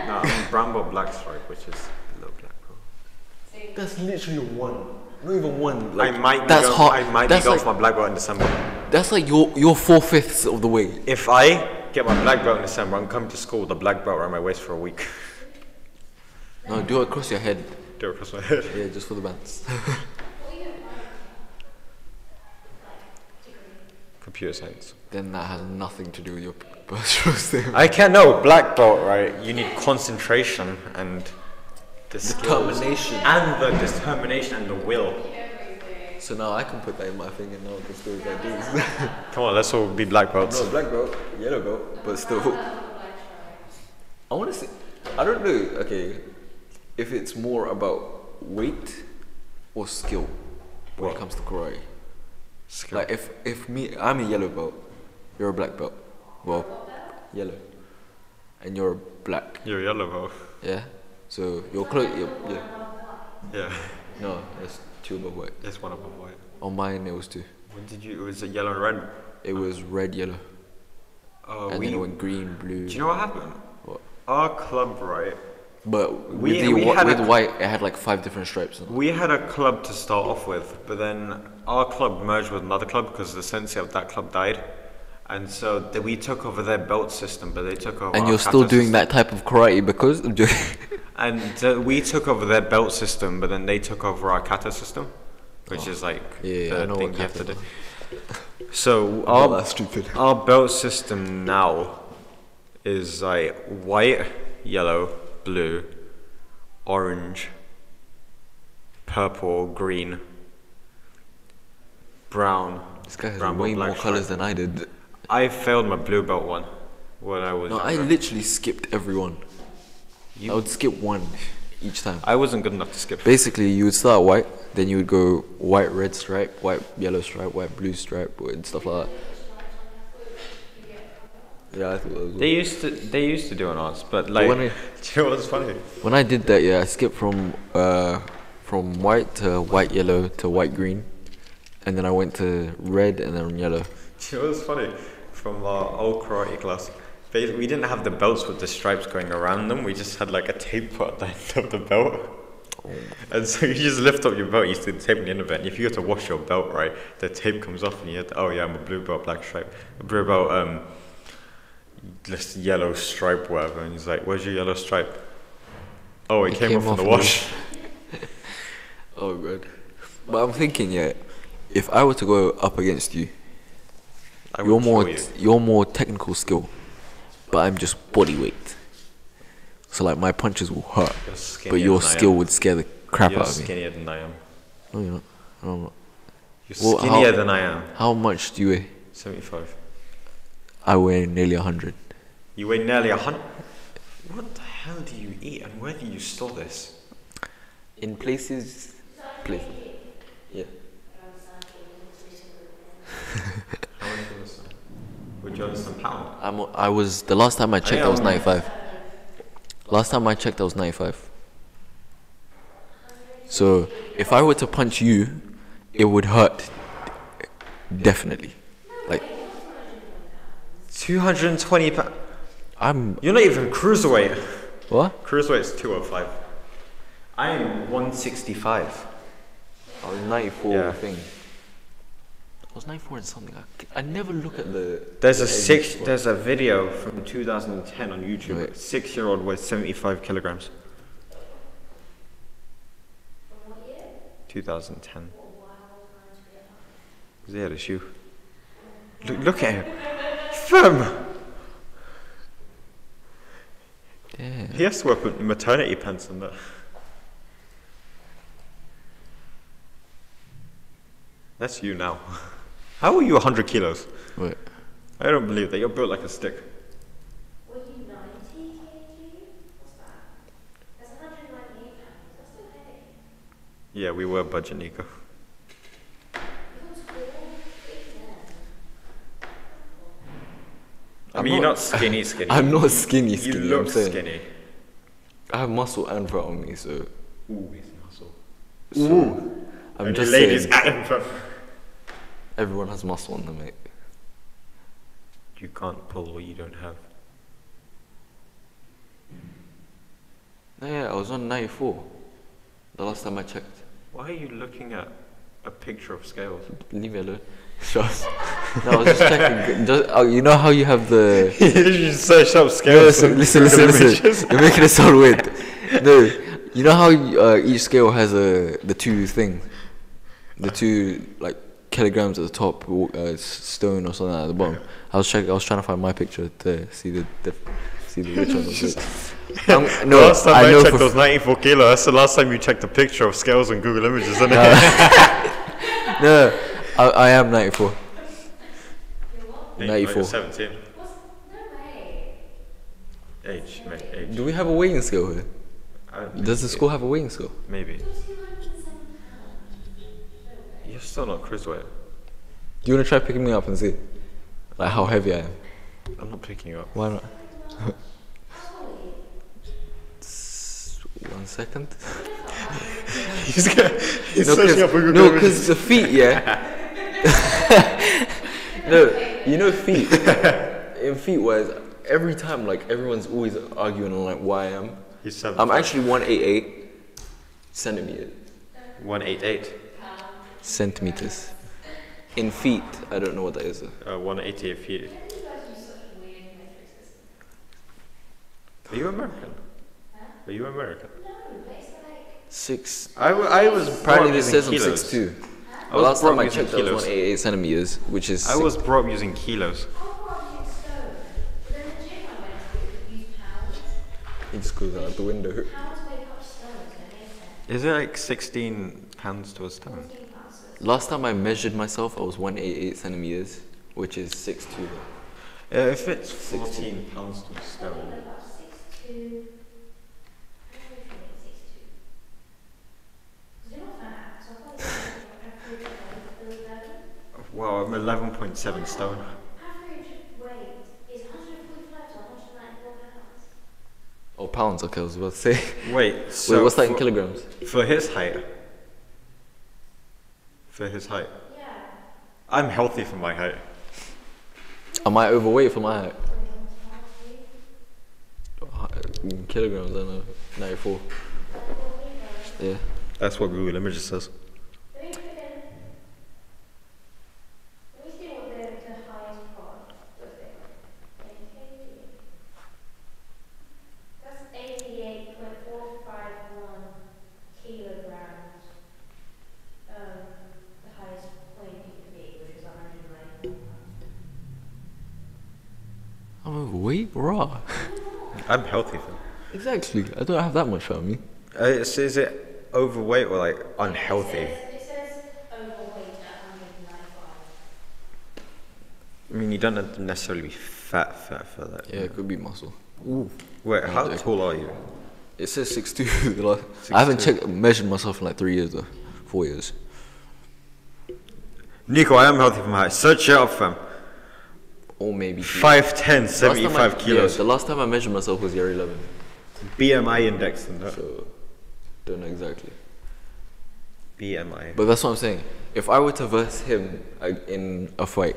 No, I'm brown belt black stripe, which is below black belt. That's literally a one. Not even one. I might be that's going, hard. I might That's be going like, for my black belt in December. that's like your 4/5 of the way. If I get my black belt in December, I'm coming to school with a black belt around my waist for a week. No, do it across your head. Do it across my head. Yeah, just for the bands. Computer science. Then that has nothing to do with your personal statement. I can't know black belt, right? You need concentration and the skills Determination. and the determination and the will. So now I can put that in my thing and know the story I do. Come on, let's all be black belts. No, black belt, yellow belt, but still. I want to say, I don't know, okay, if it's more about weight or skill when What? it comes to karate. Skill. Like if me, I'm a yellow belt, you're a black belt. Well, yellow, and you're black. You're a yellow belt. Yeah. So you're close. Yeah. Yeah. No, it's 2 above white. It's one above white. On mine it was 2. What did you? Was it yellow and red? It was red, yellow, Oh, and then it went green, blue. Do you know what happened? What? Our club, right? But We- with, we the, had with a- white, it had like 5 different stripes. We had a club to start off with, but then our club merged with another club because the sensei of that club died. And so we took over their belt system, but they took over And our you're still kata doing system. that type of karate because And we took over their belt system, but then they took over our kata system, which is like yeah, I the know thing what you have to kata do. So that's stupid. our belt system now is like white, yellow, blue, orange, purple, green, brown. This guy has brown way belt, more black colors stripe. than I did. I failed my blue belt one when I was No, I younger. literally skipped every one. I would skip one each time. I wasn't good enough to skip. Basically, you would start white, then you would go white, red stripe, white, yellow stripe, white, blue stripe, and stuff like that. Yeah, I thought that was They used to do on ours, but like, when do you know what's funny? When I did that, yeah, I skipped from white to white yellow to white green, and then I went to red and then yellow. Do you know what's funny? From our old karate class, we didn't have the belts with the stripes going around them. We just had like a tape put at the end of the belt. And so you just lift up your belt, you see the tape on the end of it, and if you go to wash your belt, right, the tape comes off and you have to, oh yeah, I'm a blue belt, black stripe. A blue belt, this yellow stripe, whatever, and he's like, where's your yellow stripe? Oh, it came off in the wash. Oh god. But I'm thinking, yeah, if I were to go up against you, I you're would more kill you. you're more technical skill, but I'm just body weight. So like my punches will hurt, You're skinnier but your than I skill am. would scare the crap You're out of me. skinnier than I am. No, you're not. No, I'm not. You're Well, skinnier how- than I am. How much do you weigh? 75. I weigh nearly 100. You weigh nearly 100. What the hell do you eat, and where do you store this? In places. Yeah. How much is this? Would you understand pound? I was the last time I checked, I was am. 95. Last time I checked, I was 95. So if I were to punch you, it would hurt. Definitely. Like 220 pounds. you're You're not even cruiserweight. what? Cruiserweight is 205. I am 165. I was 94. Yeah. Thing. I was 94 and something. I never look at the. There's the age. there's a video from 2010 on YouTube. Right. A 6-year-old weighs 75 kilograms. 2010. Because he had a shoe. Look at him. Fam! Yeah. He has to wear maternity pants and that. That's you now. How are you 100 kilos? Wait. I don't believe that. You're built like a stick. Were you 90 kg? What's that? That's 198 pounds. That's still heavy. Yeah, we were budget, Nico. You're tall, big man. I mean, you're not skinny. I'm not skinny. You I'm look saying. skinny. I have muscle and fat on me, so. Ooh, he's muscle. Ooh. I'm Only just ladies saying. at him, fam. Everyone has muscle on them, mate. You can't pull what you don't have. Yeah, I was on 94. The last time I checked. Why are you looking at a picture of scales? Leave me alone. Just, no, I was just checking. You know how you have the. You search up No, scales. listen. You're making it sound weird. No, you know how each scale has the two things, the two like kilograms at the top, stone or something at the bottom. I was trying to find my picture to see the which one was it. No, Last time I know checked for was 94 kilos. That's the last time you checked a picture of scales on Google Images, isn't it? No, I am 94. You're what? 94. You're 17. What's, no way. Age, mate, age. Do we have a weighing scale here? I don't Does the think school have a weighing scale? Maybe. You're 207 pounds. No way. You're still not cruiserweight. Do you want to try picking me up and see, like how heavy I am? I'm not picking you up. Why not? How tall are you? 1 second. He's No, searching up on Google no, Images. because the feet, yeah. No, you know feet. In feet wise, every time like everyone's always arguing on like why I am. He's 7. I'm actually 188 centimeters. 188. Centimeters. In feet, I don't know what that is. 188 feet. You guys use such a weird metric system. Are you American? Are you American? No, but it's like. 6. I was Apparently brought this using says I'm kilos. 6'2". I was Last time brought I using checked, I was kilos. 188 centimeters, which is. I was brought up using kilos. How far do you stone? But then the gym I went to, just goes out the window. Pounds make up stones, don't they? Is it like 16 pounds to a stone? 14 pounds. Last time I measured myself, I was 188 centimeters, which is 6'2". If it's 14 pounds to a I think stone. about 6'2". I don't know if it's 6'2". Because you're not fat, so I thought it's average weight. Well, I'm 11.7 stone. Average weight is 145 to 194 pounds. Oh, pounds, okay, I was about to say. Wait, so Wait, what's that in kilograms? for his height? For his height? Yeah. I'm healthy for my height. Am I overweight for my height? In kilograms, I don't know. 94. Yeah. That's what Google Images says. Let me see what the highest part was there. That's 88.451 kilograms. The highest point you could be, which is 194 pounds. I'm overweight? Raw. I'm healthy for. Exactly. I don't have that much on me. Is it overweight or like unhealthy? It says overweight at 195. I mean, you don't have to necessarily be fat for that. Yeah, it could be muscle. Ooh. Wait, how Okay. tall are you? It says 6'2". I haven't 6'2". measured myself in like 3 years though. 4 years. Nico, I am healthy for my height. Search it up, fam. Or maybe 5'10", 75 kilos. Yeah, the last time I measured myself was year 11. BMI index and that. So, don't know exactly. BMI. But that's what I'm saying. If I were to verse him in a fight,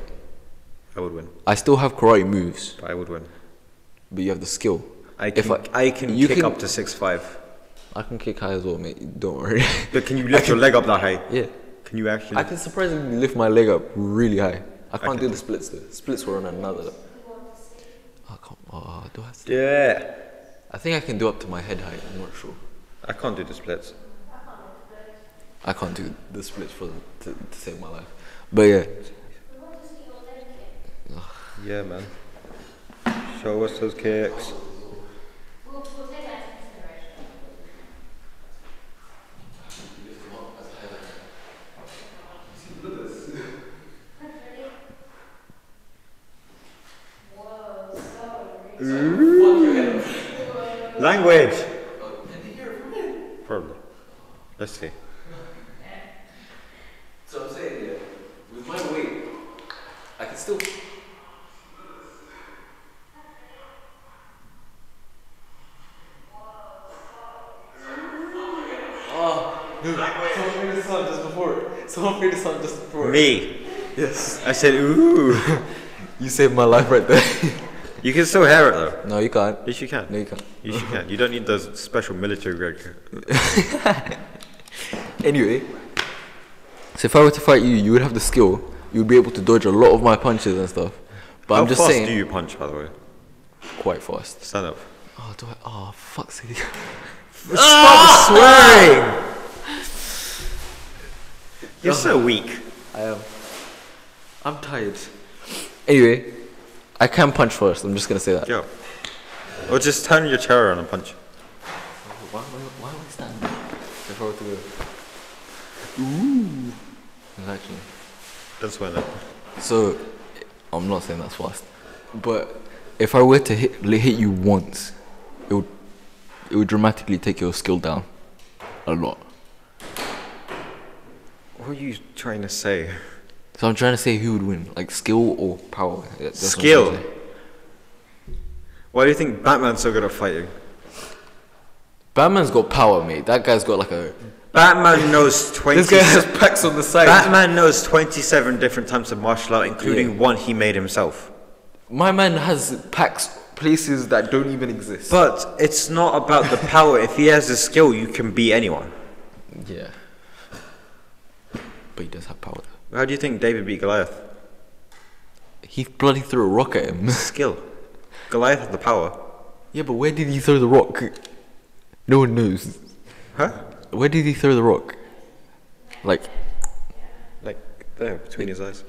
I would win. I still have karate moves, I would win. but you have the skill. I If can you kick can- up to 6'5". I can kick high as well, mate. Don't worry. But can you lift your leg up that high? Yeah. Can you actually? I can surprisingly lift my leg up really high. I can't can do the splits though. Splits were on another. I can't. Oh, do I have to? Yeah. I think I can do up to my head height. I'm not sure. I can't do the splits. I can't do the splits to save my life. But yeah, Yeah, man. Show us those kicks. We'll take that into consideration. Whoa, sorry. Language. Probably. Let's see. so I'm saying, yeah, with my weight, I can still. Someone made a sound just before. Someone made a sound just before. Me. Yes. I said ooh. You saved my life right there. You can still hear it though. No, you can't. Yes, you can. No, you can't. Yes, you can. You don't need those special military grade. Anyway, so if I were to fight you, you would have the skill. You would be able to dodge a lot of my punches and stuff. But How I'm just fast saying, do you punch, by the way? quite fast. Stand up. Oh, do I? Oh, fuck's sake. Stop swearing! You're so weak. I am. I'm tired. Anyway, I can punch first. I'm just gonna say that. Yo. Or just turn your chair around and punch. Why am I standing? If I were to go. Ooh. Actually. Don't swear then. So, I'm not saying that's fast, but if I were to hit you once, it would dramatically take your skill down a lot. What are you trying to say? So I'm trying to say who would win, like skill or power. That's what I'm Skill. trying to say. Why do you think Batman's so good at fighting? Batman's got power, mate. That guy's got like a. Batman knows 20. This guy has packs on the side. Batman knows 27 different types of martial art, including Yeah. one he made himself. My man has packs places that don't even exist. But it's not about the power. If he has the skill, you can beat anyone. Yeah. But he does have power. How do you think David beat Goliath? He bloody threw a rock at him. Skill. Goliath had the power. Yeah, but where did he throw the rock? No one knows. Huh? Where did he throw the rock? Like, There, between his eyes.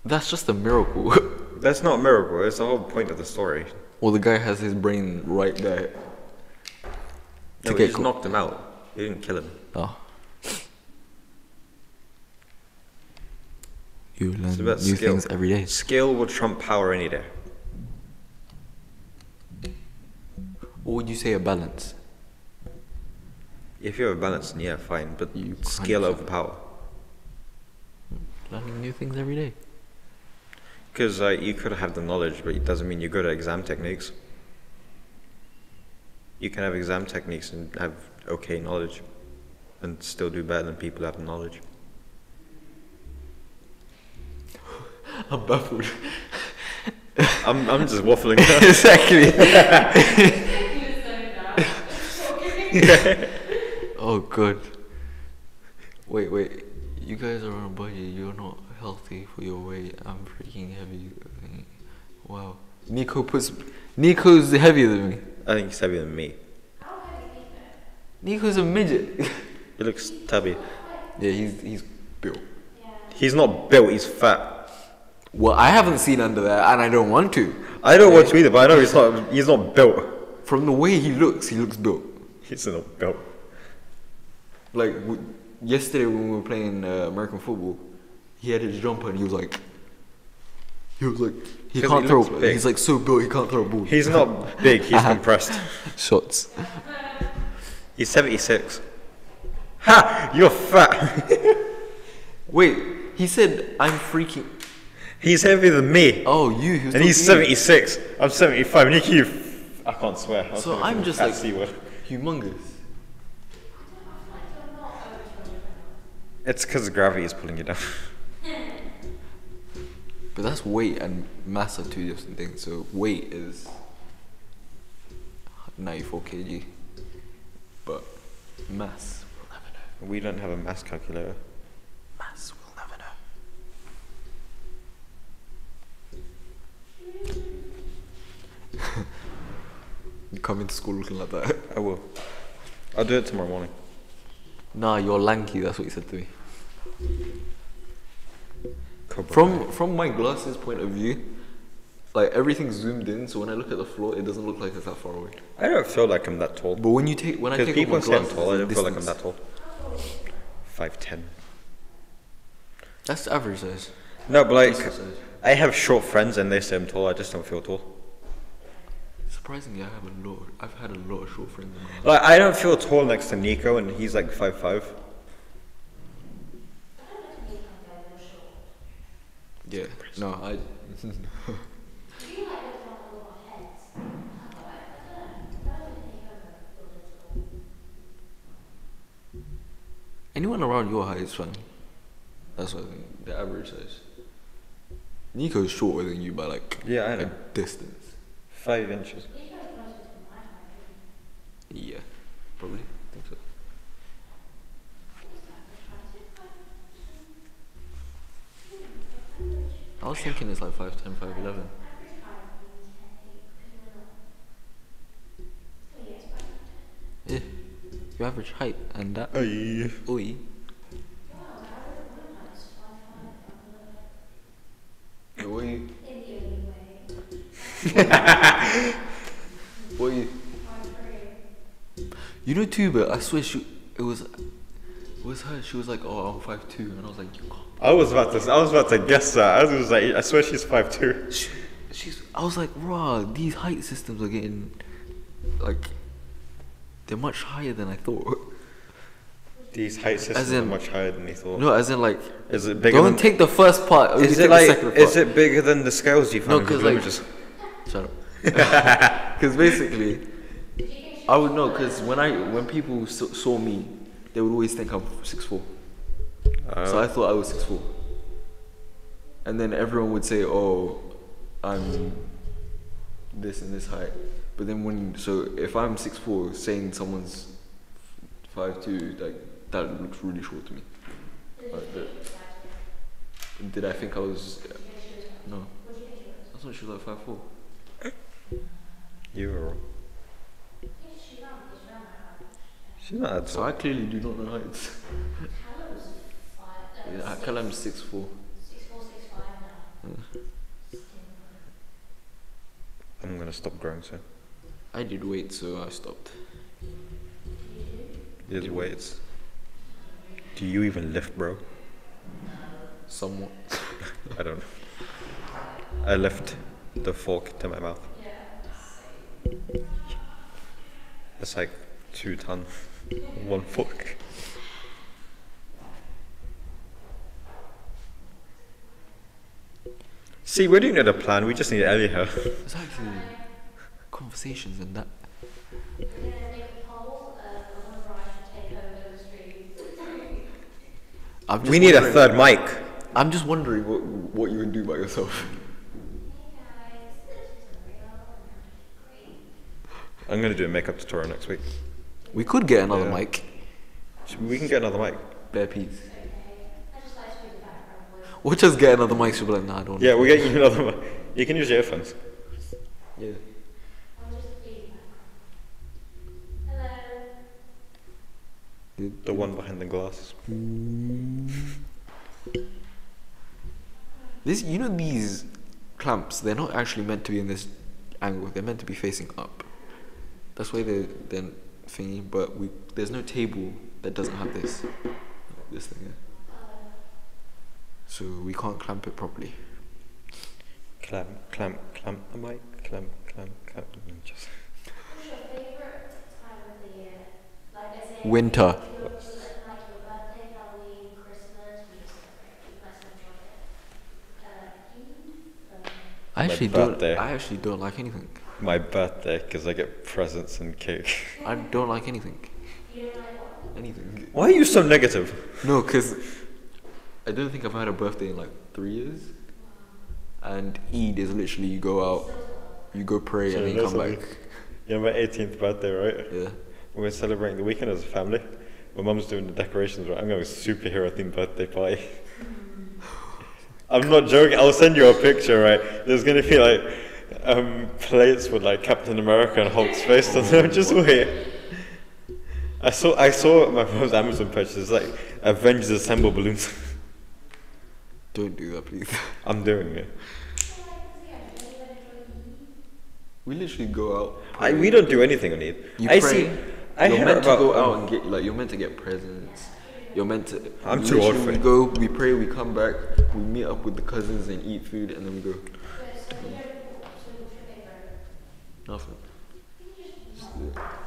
that's just a miracle. That's not a miracle. It's the whole point of the story. Well, the guy has his brain right there. No, he get just knocked him out. He didn't kill him. Oh. You learn It's about new skill. things every day. Skill will trump power any day. What would you say a balance? If you have a balance, then yeah, fine. But You skill 100%. over power. Learning new things every day. Because you could have the knowledge, but it doesn't mean you're good at exam techniques. You can have exam techniques and have okay knowledge, and still do better than people who have the knowledge. I'm baffled. I'm just waffling. Exactly. Oh god. Wait. You guys are on a budget. You're not healthy for your weight. I'm freaking heavy. Wow. Nico's heavier than me. I think he's heavier than me. Nico's a midget. He looks tubby. Yeah, he's built. He's not built, he's fat. Well, I haven't seen under there, and I don't want to. I don't want to either, but I know he's not built. From the way he looks built. He's not built. Like yesterday when we were playing American football, he had his jumper and he was like, he 'Cause can't he throw. looks big. He's like so built he can't throw a ball. He's not big, he's compressed. Shots. He's 76. Ha! You're fat! Wait, he said I'm freaking. He's heavier than me. Oh, you. He was And he's talking to you. 76. I'm 75. Nick, you. I can't swear. So I'm just like C-word. humongous. It's because gravity is pulling you down. But that's weight and mass are two different things. So weight is 94 kg, but mass we'll never know. We don't have a mass calculator. Mass we'll never know. You come into school looking like that. I will. I'll do it tomorrow morning. Nah, you're lanky. That's what you said to me. Cobra. From my glasses point of view, like everything's zoomed in, so when I look at the floor, it doesn't look like it's that far away. I don't feel like I'm that tall. But when I Because take off my people say I'm glasses, tall, I the don't feel like I'm distance- that tall. 5'10". That's the average size. No, but like, Decent size. I have short friends and they say I'm tall, I just don't feel tall. Surprisingly, I've had a lot of short friends in my life. Like, I don't feel tall next to Nico and he's like 5'5". Yeah. No, I. Anyone around your height is fine. That's what I think. The average size. Nico's shorter than you by like Yeah, I a know. distance. 5 inches. Yeah, probably. I think so. I was thinking it's like 5'10", 5'11". Yeah, your average height and that. Aye. Oi. Yeah, what are you? What are you? You know too, but I swear it was her. She was like, "Oh, I'm 5'2", and I was like, "You can't." I was about to guess that. I was like, I swear she's 5'2". I was like, "Raw, these height systems are getting like they're much higher than I thought." These height systems in- are much higher than they thought. No, as in like, Is it bigger don't than? take the first part. Only Is take it like? the second part. Is it bigger than the scales you No, found? in 'cause Google like- Images? Shut up. Because basically, I would know. Because when people saw me, they would always think I'm 6'4". So I thought I was 6'4". And then everyone would say, "Oh, I'm this and this height." But then if I'm 6'4", saying someone's 5'2", like that looks really short to me. Did I think I was? No. I thought she was like 5'4". You were wrong. She's not that So tall. I clearly do not know heights. Yeah, Callum's 6'4". I'm gonna stop growing soon. I did weight, so I stopped. His weights. Do you even lift, bro? Somewhat. I don't know. I lift the fork to my mouth. It's like 2 tons. 1 fork. See, we don't need a plan. We just need Ellie here. It's actually conversations and that. We're gonna make a poll of whether I should take over the stream. I'm just We need a wondering- third mic. I'm just wondering what you would do by yourself. Hey guys, this is real and great. I'm gonna do a makeup tutorial next week. We could get another Yeah. mic. We can get another mic. Bare piece. Okay. I just like to do the background voice. We'll just get another mic. She'll be like, nah, I don't. Yeah, we'll get you another mic. You can use your earphones. Yeah. I'll just be background. Hello. The one behind the glass. This, you know, these clamps. They're not actually meant to be in this angle. They're meant to be facing up. That's why they're thingy. But there's no table that doesn't have this thing. Yeah. So we can't clamp it properly. Clamp the mic. Clamp. Just. What's your favorite time of the year? Like, as in, Winter. like your birthday, Halloween, Christmas, we just celebrate. You guys enjoy it. Eid? I actually don't like anything. My birthday, because I get presents and cake. I don't like anything. You don't like what? Anything. Why are you so negative? No, because I don't think I've had a birthday in like 3 years. And Eid is literally you go out, you go pray, and then you come back. Yeah, my 18th birthday, right? Yeah. We're celebrating the weekend as a family. My mum's doing the decorations, right? I'm going to a superhero themed birthday party. I'm not joking. I'll send you a picture, right? There's going to be like plates with like Captain America and Hulk's face on them. Just wait. I saw my mum's Amazon purchase, like Avengers Assemble balloons. Don't do that, please. I'm doing it. We literally go out. We don't do anything on Eid. You I pray. see. I You're heard meant about to go out and get like you're meant to get presents. You're meant to. I'm too old literally for we it. go, we pray, we come back, we meet up with the cousins and eat food, and then we go. Nothing.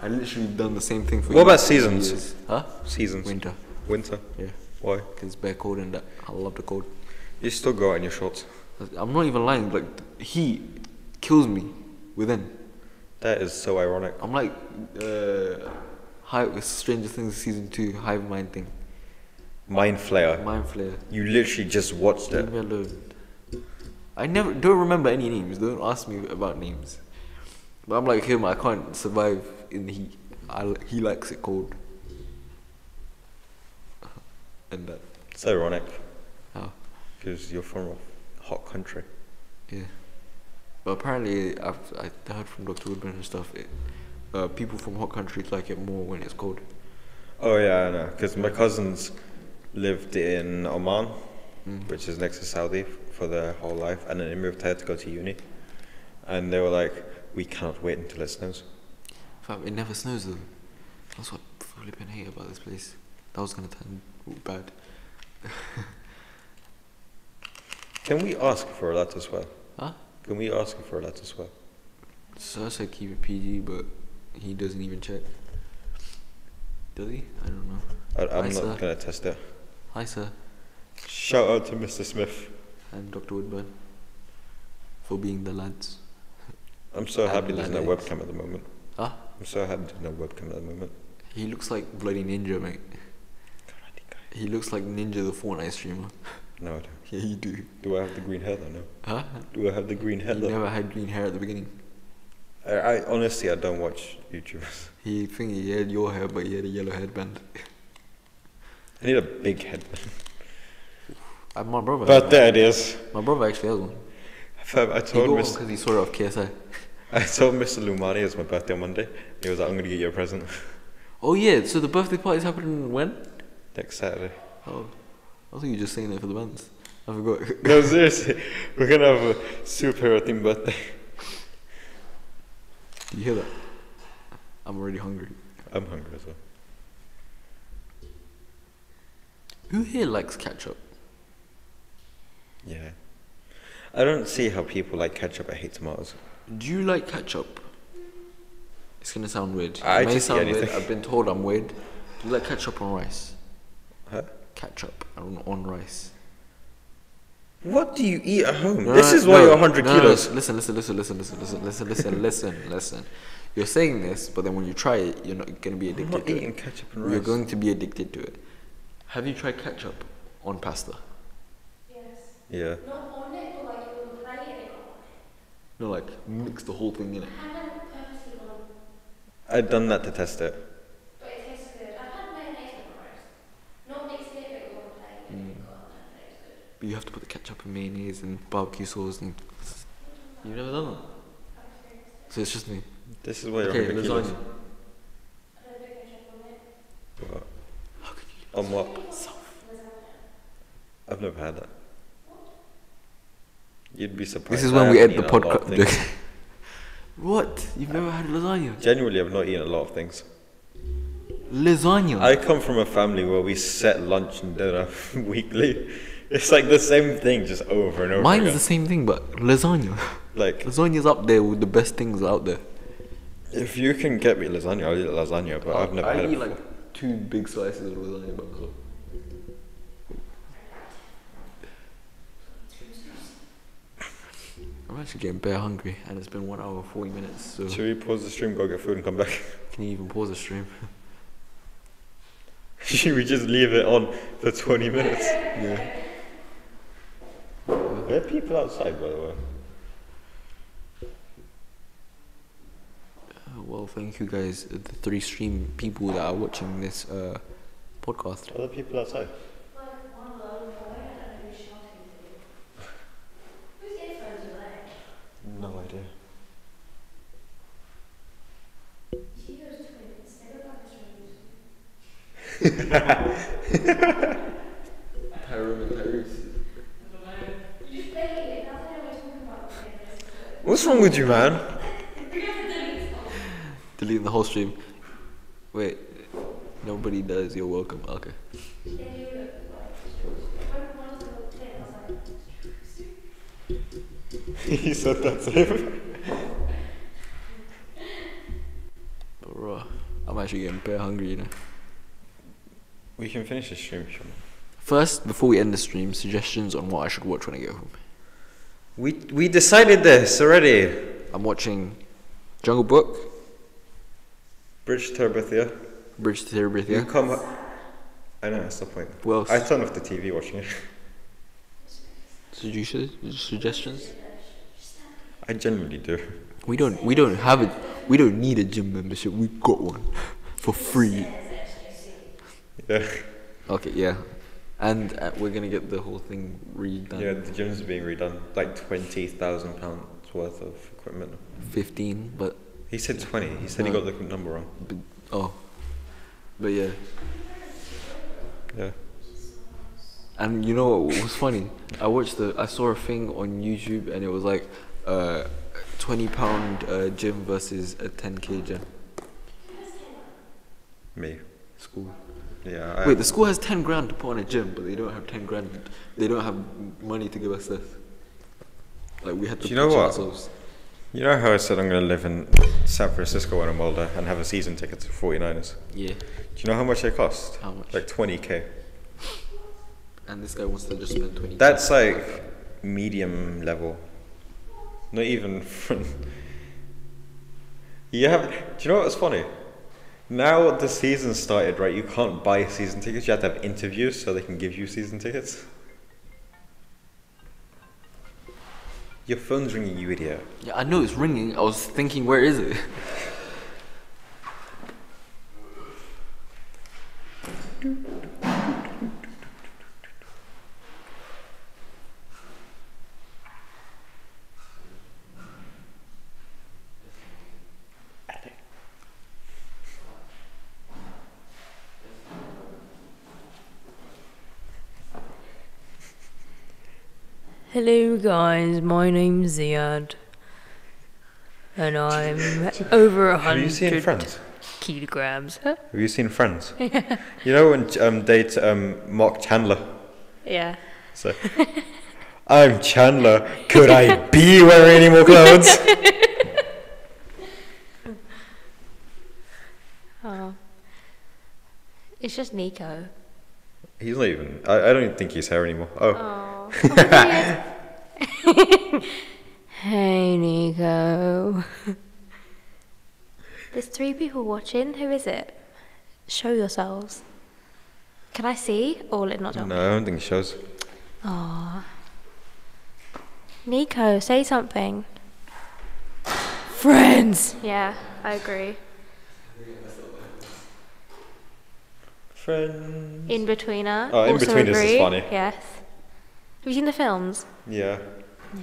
I literally done the same thing for. What you about for seasons? years. Huh? Seasons. Winter. Winter. Yeah. Why? Cause it's bare cold and that. I love the cold. You still go out in your shorts. I'm not even lying. Like the heat kills me within. That is so ironic. I'm like Stranger Things season 2 hive mind thing. Mind Flayer. Mind flare. You literally just watched Leave it. me alone. I don't remember any names. Don't ask me about names. But I'm like him. I can't survive in the heat. He likes it cold. And that. It's ironic How? because you're from a hot country. Yeah. But apparently, I heard from Dr. Woodburn and stuff. People from hot countries like it more when it's cold. Oh yeah, I know. Because my cousins lived in Oman, which is next to Saudi, for their whole life, and then they moved here to go to uni. And they were like, "We cannot wait until it snows." Fam, it never snows though. That's what I flipping hate about this place. That was gonna turn bad. Can we ask for that as well? Huh? Can we ask for that as well? So I said keep it PG, but he doesn't even check. Does he? I don't know. I'm Hi, not sir. gonna test it. Hi, sir, Shout out to Mr. Smith. and Dr. Woodburn for being the lads. I'm so And happy there's no lads. webcam at the moment. Huh? I'm so happy there's no webcam at the moment. He looks like bloody Ninja, mate. He looks like Ninja, the Fortnite streamer. No, I don't. Yeah, you do. Do I have the green hair though? No. Huh? Do I have the green hair He though? never had green hair at the beginning. I honestly, I don't watch YouTubers. He had your hair, but he had a yellow headband. I need a big head. My brother. But there it is. My brother actually has one. Fam, I He told got one Mr. because he saw it off KSI. I told Mr. Lumani it's my birthday on Monday. He was like, "I'm gonna get you a present." Oh yeah, so the birthday party's happening when? Next Saturday. Oh, I thought you were just saying that for the bands. I forgot. No, seriously, we're gonna have a superhero themed birthday. Do you hear that? I'm already hungry. I'm hungry as well. Who here likes ketchup? Yeah. I don't see how people like ketchup. I hate tomatoes. Do you like ketchup? It's gonna sound weird. I It may just eat sound weird. anything. I've been told I'm weird. Do you like ketchup on rice? Huh? Ketchup on rice. What do you eat at home? No, This no, is why no, you're 100 no, no, kilos. Listen. You're saying this, but then when you try it, you're not gonna be I'm addicted not to eating it. ketchup and You're rice. going to be addicted to it. Have you tried ketchup on pasta? Yes. Yeah. Not on it, but like it will play it on it. No, like mix the whole thing in it. I haven't purposely gone, I've done that to test it. but it tastes good. I've had mayonnaise on rice. Not mixed it, but it was on a plate and it got on it and it was good. But you have to put the ketchup and mayonnaise and barbecue sauce and. You've never done that? I've experienced it. So it's just me. This is why you're Okay, 100 kilos. lasagna. I don't put ketchup on it. What? How could you? On what? Lasagna. I've never had that. You'd be surprised. This is I when we haven't end the eaten a lot of podcast. things. What? You've never had lasagna? Genuinely, I've not eaten a lot of things. Lasagna? I come from a family where we set lunch and dinner weekly. It's like the same thing, just over and over Mine's again. the same thing, but lasagna. Like, Lasagna's up there with the best things out there. if you can get me lasagna, I'll eat lasagna, but I've never I had it eat before. like 2 big slices of lasagna by myself. I'm actually getting bare hungry, and it's been 1 hour 40 minutes. So Should we pause the stream, go get food and come back? can you even pause the stream? Should we just leave it on for 20 minutes? Yeah. There are people outside, by the way. Well, thank you guys, the 3 stream people that are watching this podcast. Are there people outside? Like one lone boy, I don't know who's shouting to you. Whose earphones are there? No idea. You see those twins? They look like twins. Tyrone and Tyrese. You just play it, that's what we're talking about. What's wrong with you, man? Deleting the whole stream. Wait, nobody does. You're welcome. Okay. Then you look like one of the little twins, I was like, He said that to him. Bro, I'm actually getting bare hungry, you know. We can finish the stream, Sean. First, before we end the stream, suggestions on what I should watch when I get home. We decided this already. I'm watching Jungle Book, Bridge to Terabithia. Bridge to Terabithia. You come. I know, that's the point. Who else? I turned off the TV watching it. Suggestions? I genuinely do. We don't have it. We don't need a gym membership. We got one for free. Yeah. Okay, yeah, and we're gonna get the whole thing redone. Yeah, the gym's being redone. Like £20,000 worth of equipment. 15, but He said 20. He said he No. got the number wrong. but yeah. Yeah. And you know what was funny? I saw a thing on YouTube, and it was like, £20 gym versus a 10k gym. Me. School. Yeah. Wait, the school has 10 grand to put on a gym, but they don't have 10 grand. They don't have money to give us this. Like we had to. Do you know pitch it what? ourselves. You know how I said I'm going to live in San Francisco when I'm older and have a season ticket to 49ers? Yeah. Do you know how much they cost? How much? Like 20k. And this guy wants to just spend 20. That's like medium level. Not even from. Do you know what's funny? Now the season started, right? You can't buy season tickets. You have to have interviews so they can give you season tickets. Your phone's ringing, you idiot. Yeah, I know it's ringing. I was thinking, where is it? Hello guys, my name's Ziad and I'm over Have you seen 100 Friends? kilograms. Have you seen Friends? You know when they mock Chandler? Yeah. So, I'm Chandler. Could I be wearing any more clothes? Oh. It's just Nico. He's not even. I don't even think he's here anymore. Oh. Oh. Hey, Nico. There's 3 people watching. Who is it? Show yourselves. Can I see? Or will it not tell me? No, I don't think it shows. Aww. Nico, say something. Friends! Yeah, I agree. Friends. In-Betweener. Oh, also In-Betweeners is agree. funny. Yes. Have you seen the films? Yeah. Yeah.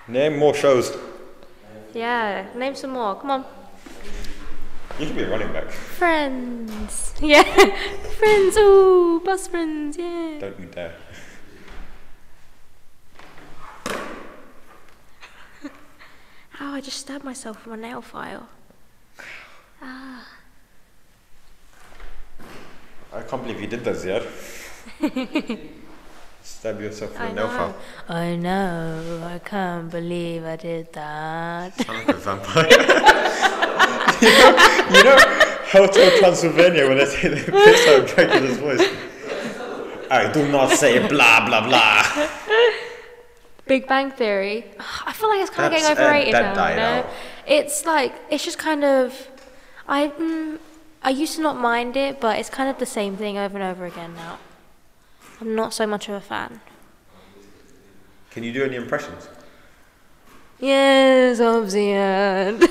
Name more shows. Yeah, name some more. Come on. You could be a running back. Friends. Yeah. Friends. Ooh, bus friends. Yeah. Don't you dare. Ow, I just stabbed myself with my nail file. Ah. I can't believe you did that, Ziad. Stab yourself with a nail file. I know. I can't believe I did that. Sound like a vampire. you know Hotel Transylvania when they say the piss out of Dracula's voice. I do not say blah blah blah. Big Bang Theory. I feel like it's kind of That's- getting overrated that now. died You know? out. It's like it's just kind of. I used to not mind it, but it's kind of the same thing over and over again now. I'm not so much of a fan. Can you do any impressions? Yes, of the end.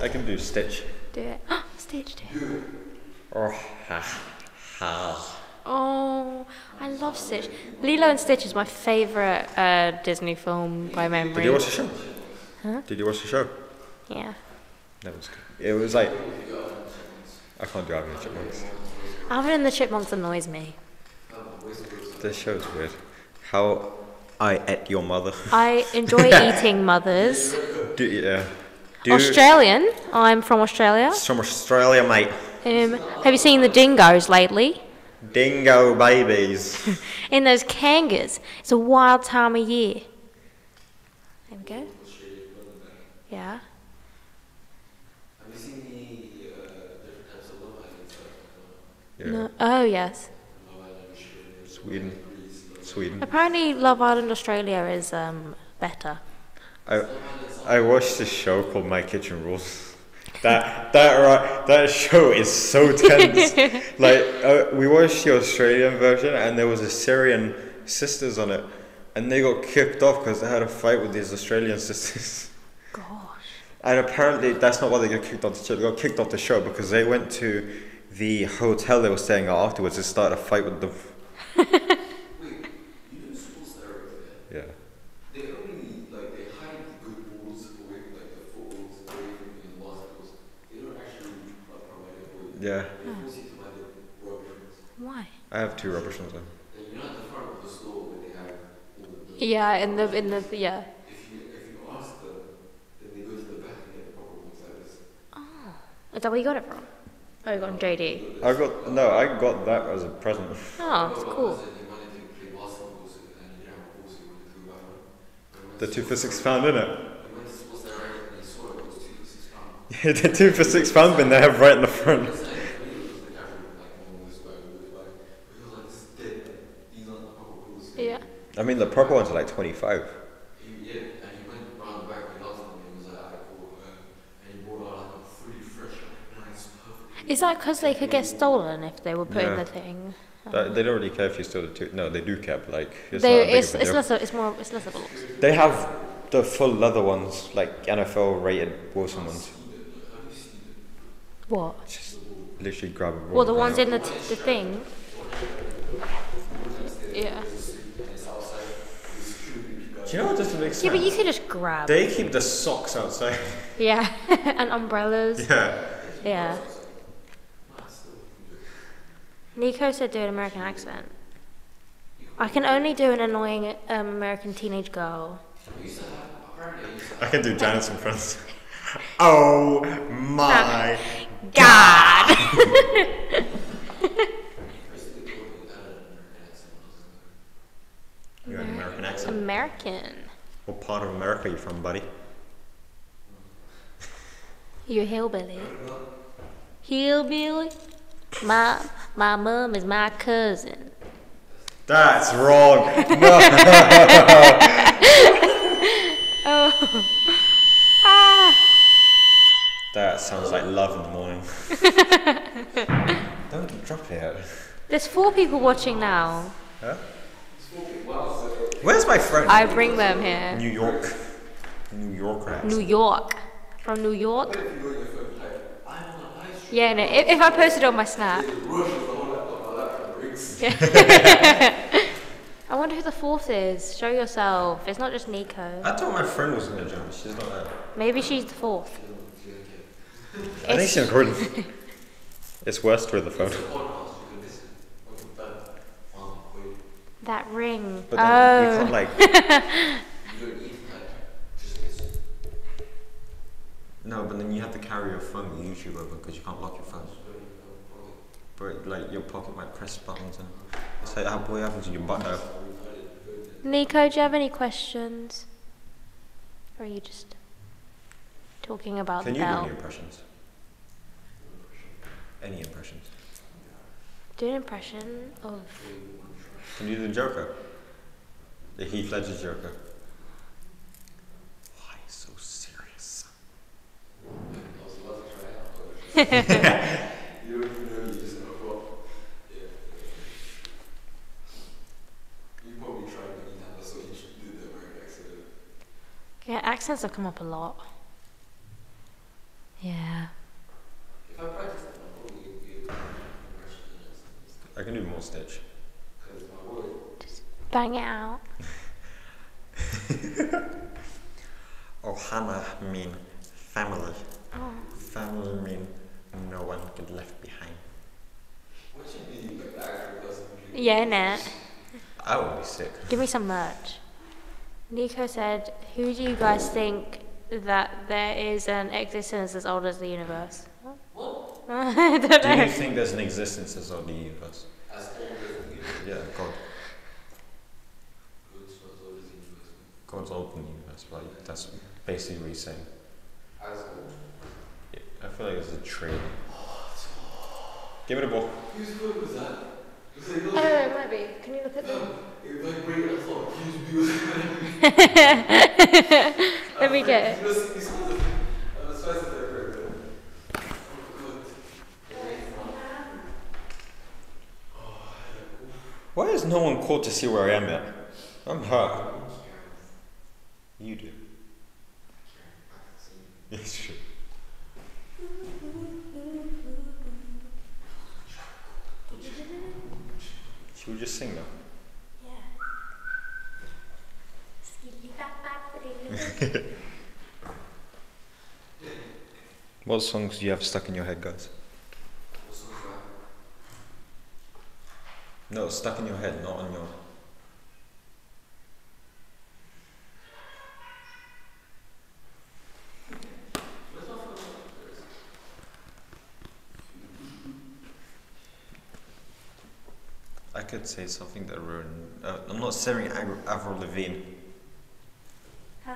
I can do Stitch. Do it. Stitch, do it. Oh, ha, ha. Oh, I love Stitch. Lilo and Stitch is my favourite Disney film by memory. Did you watch the show? Huh? Did you watch the show? Yeah. That was good. It was like I can't do Alvin and the Chipmunks. Alvin and the Chipmunks annoys me. This show's weird. How I ate your mother. I enjoy eating mothers. Yeah. Australian. I'm from Australia. It's from Australia, mate. Have you seen the dingoes lately? Dingo babies. In those kangas. It's a wild time of year. There we go. Yeah. Have you seen the different types of Love Island stuff? Yeah. No. Oh, yes. Love Island Sweden. Sweden. Apparently Love Island Australia is better. I watched this show called My Kitchen Rules. That show is so tense. Like we watched the Australian version, and there was a Syrian sisters on it, and they got kicked off because they had a fight with these Australian sisters. Gosh. And apparently that's not why they got kicked off the show. They got kicked off the show because they went to the hotel they were staying at afterwards and started a fight with them. Wait, you know sports directors, Yeah. they only, like, they hide the good balls away, like the footballs away from the basketballs. They don't actually, like, provide it for you. Yeah. They force you to buy the rubber ones. Why? I have 2 rubbish ones on. And you know at the front of the store where they have all the... Yeah, in the yeah. If you ask them, then they go to the back and get the proper ones like this. Oh. Is that where you got it from? Oh, you got it from JD. I got that as a present. Oh, it's cool. The 2 for £6, innit? He went to sports direct and he saw it was 2 for £6. Yeah, the 2 for £6 bin they have right in the front. It's like, the casual, like, normal this guy would buy. But he was like, this is dead, like, these aren't the proper balls. Yeah. I mean, the proper ones are like 25. Yeah, and he went round the back and asked them, and he was like, alright, cool. And he brought out like a 3 fresh, like, nice, perfect. Is that because they could get stolen if they were put in Yeah. the thing? They don't really care if you steal the 2. No, they do care, but like it's not a big of a deal. It's less of a loss. They have the full leather ones, like NFL rated Wilson ones. What? Just literally grab a roll. Well, the ones in the thing. Yeah. Do you know what doesn't make sense? Yeah, but you could just grab. They keep the socks outside. Yeah, and umbrellas. Yeah. Yeah. Nico said do an American accent. I can only do an annoying American teenage girl. We used to have, apparently, I used to I can do Janet's impression. Oh my God. You got an American accent. American. What part of America are you from, buddy? You a hillbilly? Hillbilly? My mom is my cousin. That's wrong. No. Oh. Ah. That sounds like love in the morning. Don't drop it out. There's 4 people watching now. Huh? Where's my friend? I bring them here. New York. New Yorker accent. New York. From New York? Yeah, no, if I post it on my Snap. Yeah. I wonder who the 4th is. Show yourself. It's not just Nico. I thought my friend was gonna join. She's not there. Maybe she's the 4th. I think she's recording. It's worse through the phone. That ring. But then you can't like. No, but then you have to carry your phone with YouTube open because you can't lock your phone. But like your pocket might press buttons and it's like what happens to your butt though. Nico, do you have any questions? Or are you just talking about Can the you do bell? any impressions? Any impressions? Do an impression of... Can you do the Joker? The Heath Ledger Joker. Why so serious? Yeah, accents have come up a lot. Yeah. I can do more Stitch. Just bang it out. Ohana mean family. Oh. Family mean no one get left behind. Yeah, innit? I would be sick. Give me some merch. Nico said, who do you guys think that there is an existence as old as the universe? What? I don't Do know. you think there's an existence as old as the universe? As old as the universe. Yeah, God. God's not as old as the universe. God's older than the universe, like that's basically what he's saying. As old. Yeah, I feel like it's a tree. Give it a ball. Whose phone was that? Was it I don't know, it might be. Can you look at them? It vibrated, I thought, whose Let me get it. You know, these ones are supposed to vibrate. Why is no one called to see where I am at? I'm hurt. You do. Yes, sure. Should we just sing now? What songs do you have stuck in your head, guys? No, stuck in your head, not on your... I could say something that ruined... I'm not saying Avril Lavigne. Huh?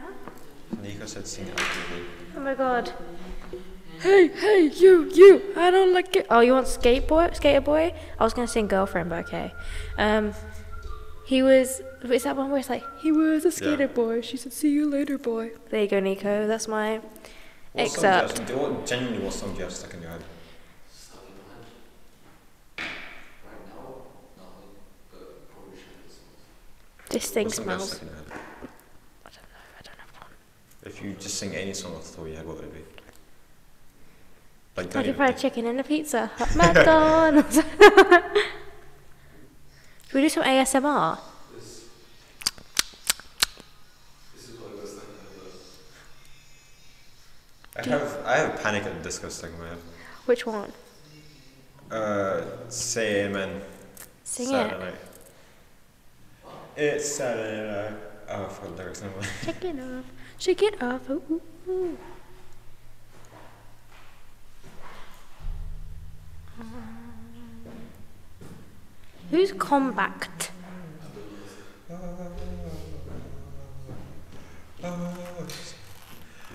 Nico said sing Avril Lavigne. Oh my god. Hey, you, I don't like it. Oh, you want Skater Boy? I was gonna sing Girlfriend, but okay. He was, is that one where it's like, he was a skater boy, she said, see you later, boy. There you go, Nico, that's my excerpt. Genuinely, what song do you have stuck in your head? Stuck in my head. Right now, nothing, but probably should this one. This thing What song do you have smells. stuck in your head? I don't have one. If you just sing any song off the top of your head, what would it be? Like, don't Kentucky even Fried think. Chicken and a pizza. McDonald's. Should we do some ASMR? This is what I was thinking about. I have Panic at the Disco stuck in my head. Which one? Say Amen. Sing Saturday it. Night. It's Saturday night. Oh, I forgot the lyrics now. Chicken off. Shake it off. Ooh, ooh, ooh. Who's compact?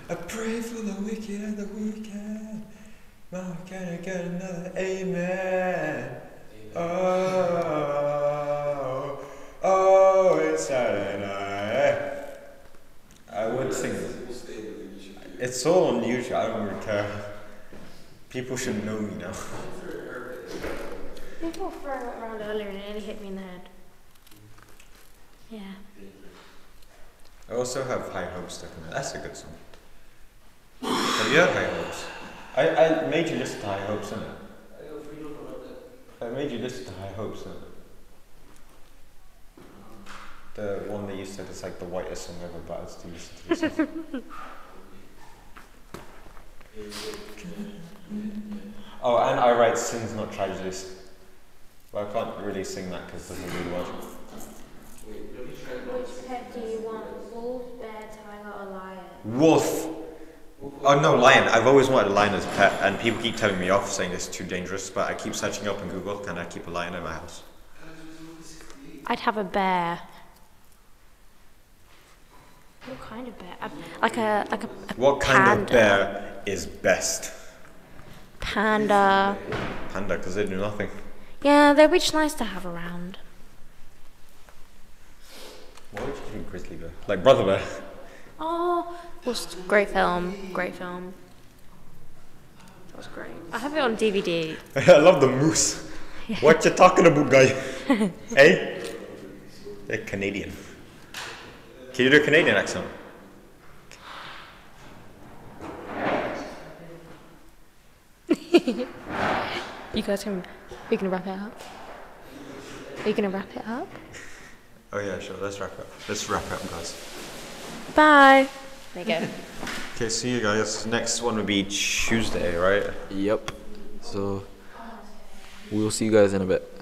I pray for the wicked and the weekend. Mama, can I get another amen? Oh, oh, it's Saturday night. I would sing it. It's so unusual, I don't really care. People should know me now. People were throwing it around earlier and it nearly hit me in the head. Yeah. I also have High Hopes stuck in it. That's a good song. Have you heard High Hopes? I made you listen to High Hopes, innit? I made you listen to High Hopes, innit? The one that you said is like the whitest song ever, but I still listen to this song. Oh, and I write Sins Not Tragedies. But I can't really sing that because there's a weird word. Which pet do you want? Wolf, bear, tiger, or lion? Wolf! Oh no, lion. I've always wanted a lion as a pet, and people keep telling me off saying it's too dangerous, but I keep searching up on Google, can I keep a lion in my house? I'd have a bear. What kind of bear? Like a What kind panda. of bear is best? Panda. Panda, because they do nothing. Yeah, they're just nice to have around. Why would you keep a grizzly bear? Like brother bear. Oh, great film. Great film. That was great. I have it on DVD. I love the moose. What you talking about, guy? Hey? They're Canadian. Can you do a Canadian accent? You guys can. Are you gonna wrap it up? Are you gonna wrap it up? Oh yeah, sure. Let's wrap it up. Let's wrap it up, guys. Bye. There you go. Okay, see you guys. Next one will be Tuesday, right? Yep. So we'll see you guys in a bit.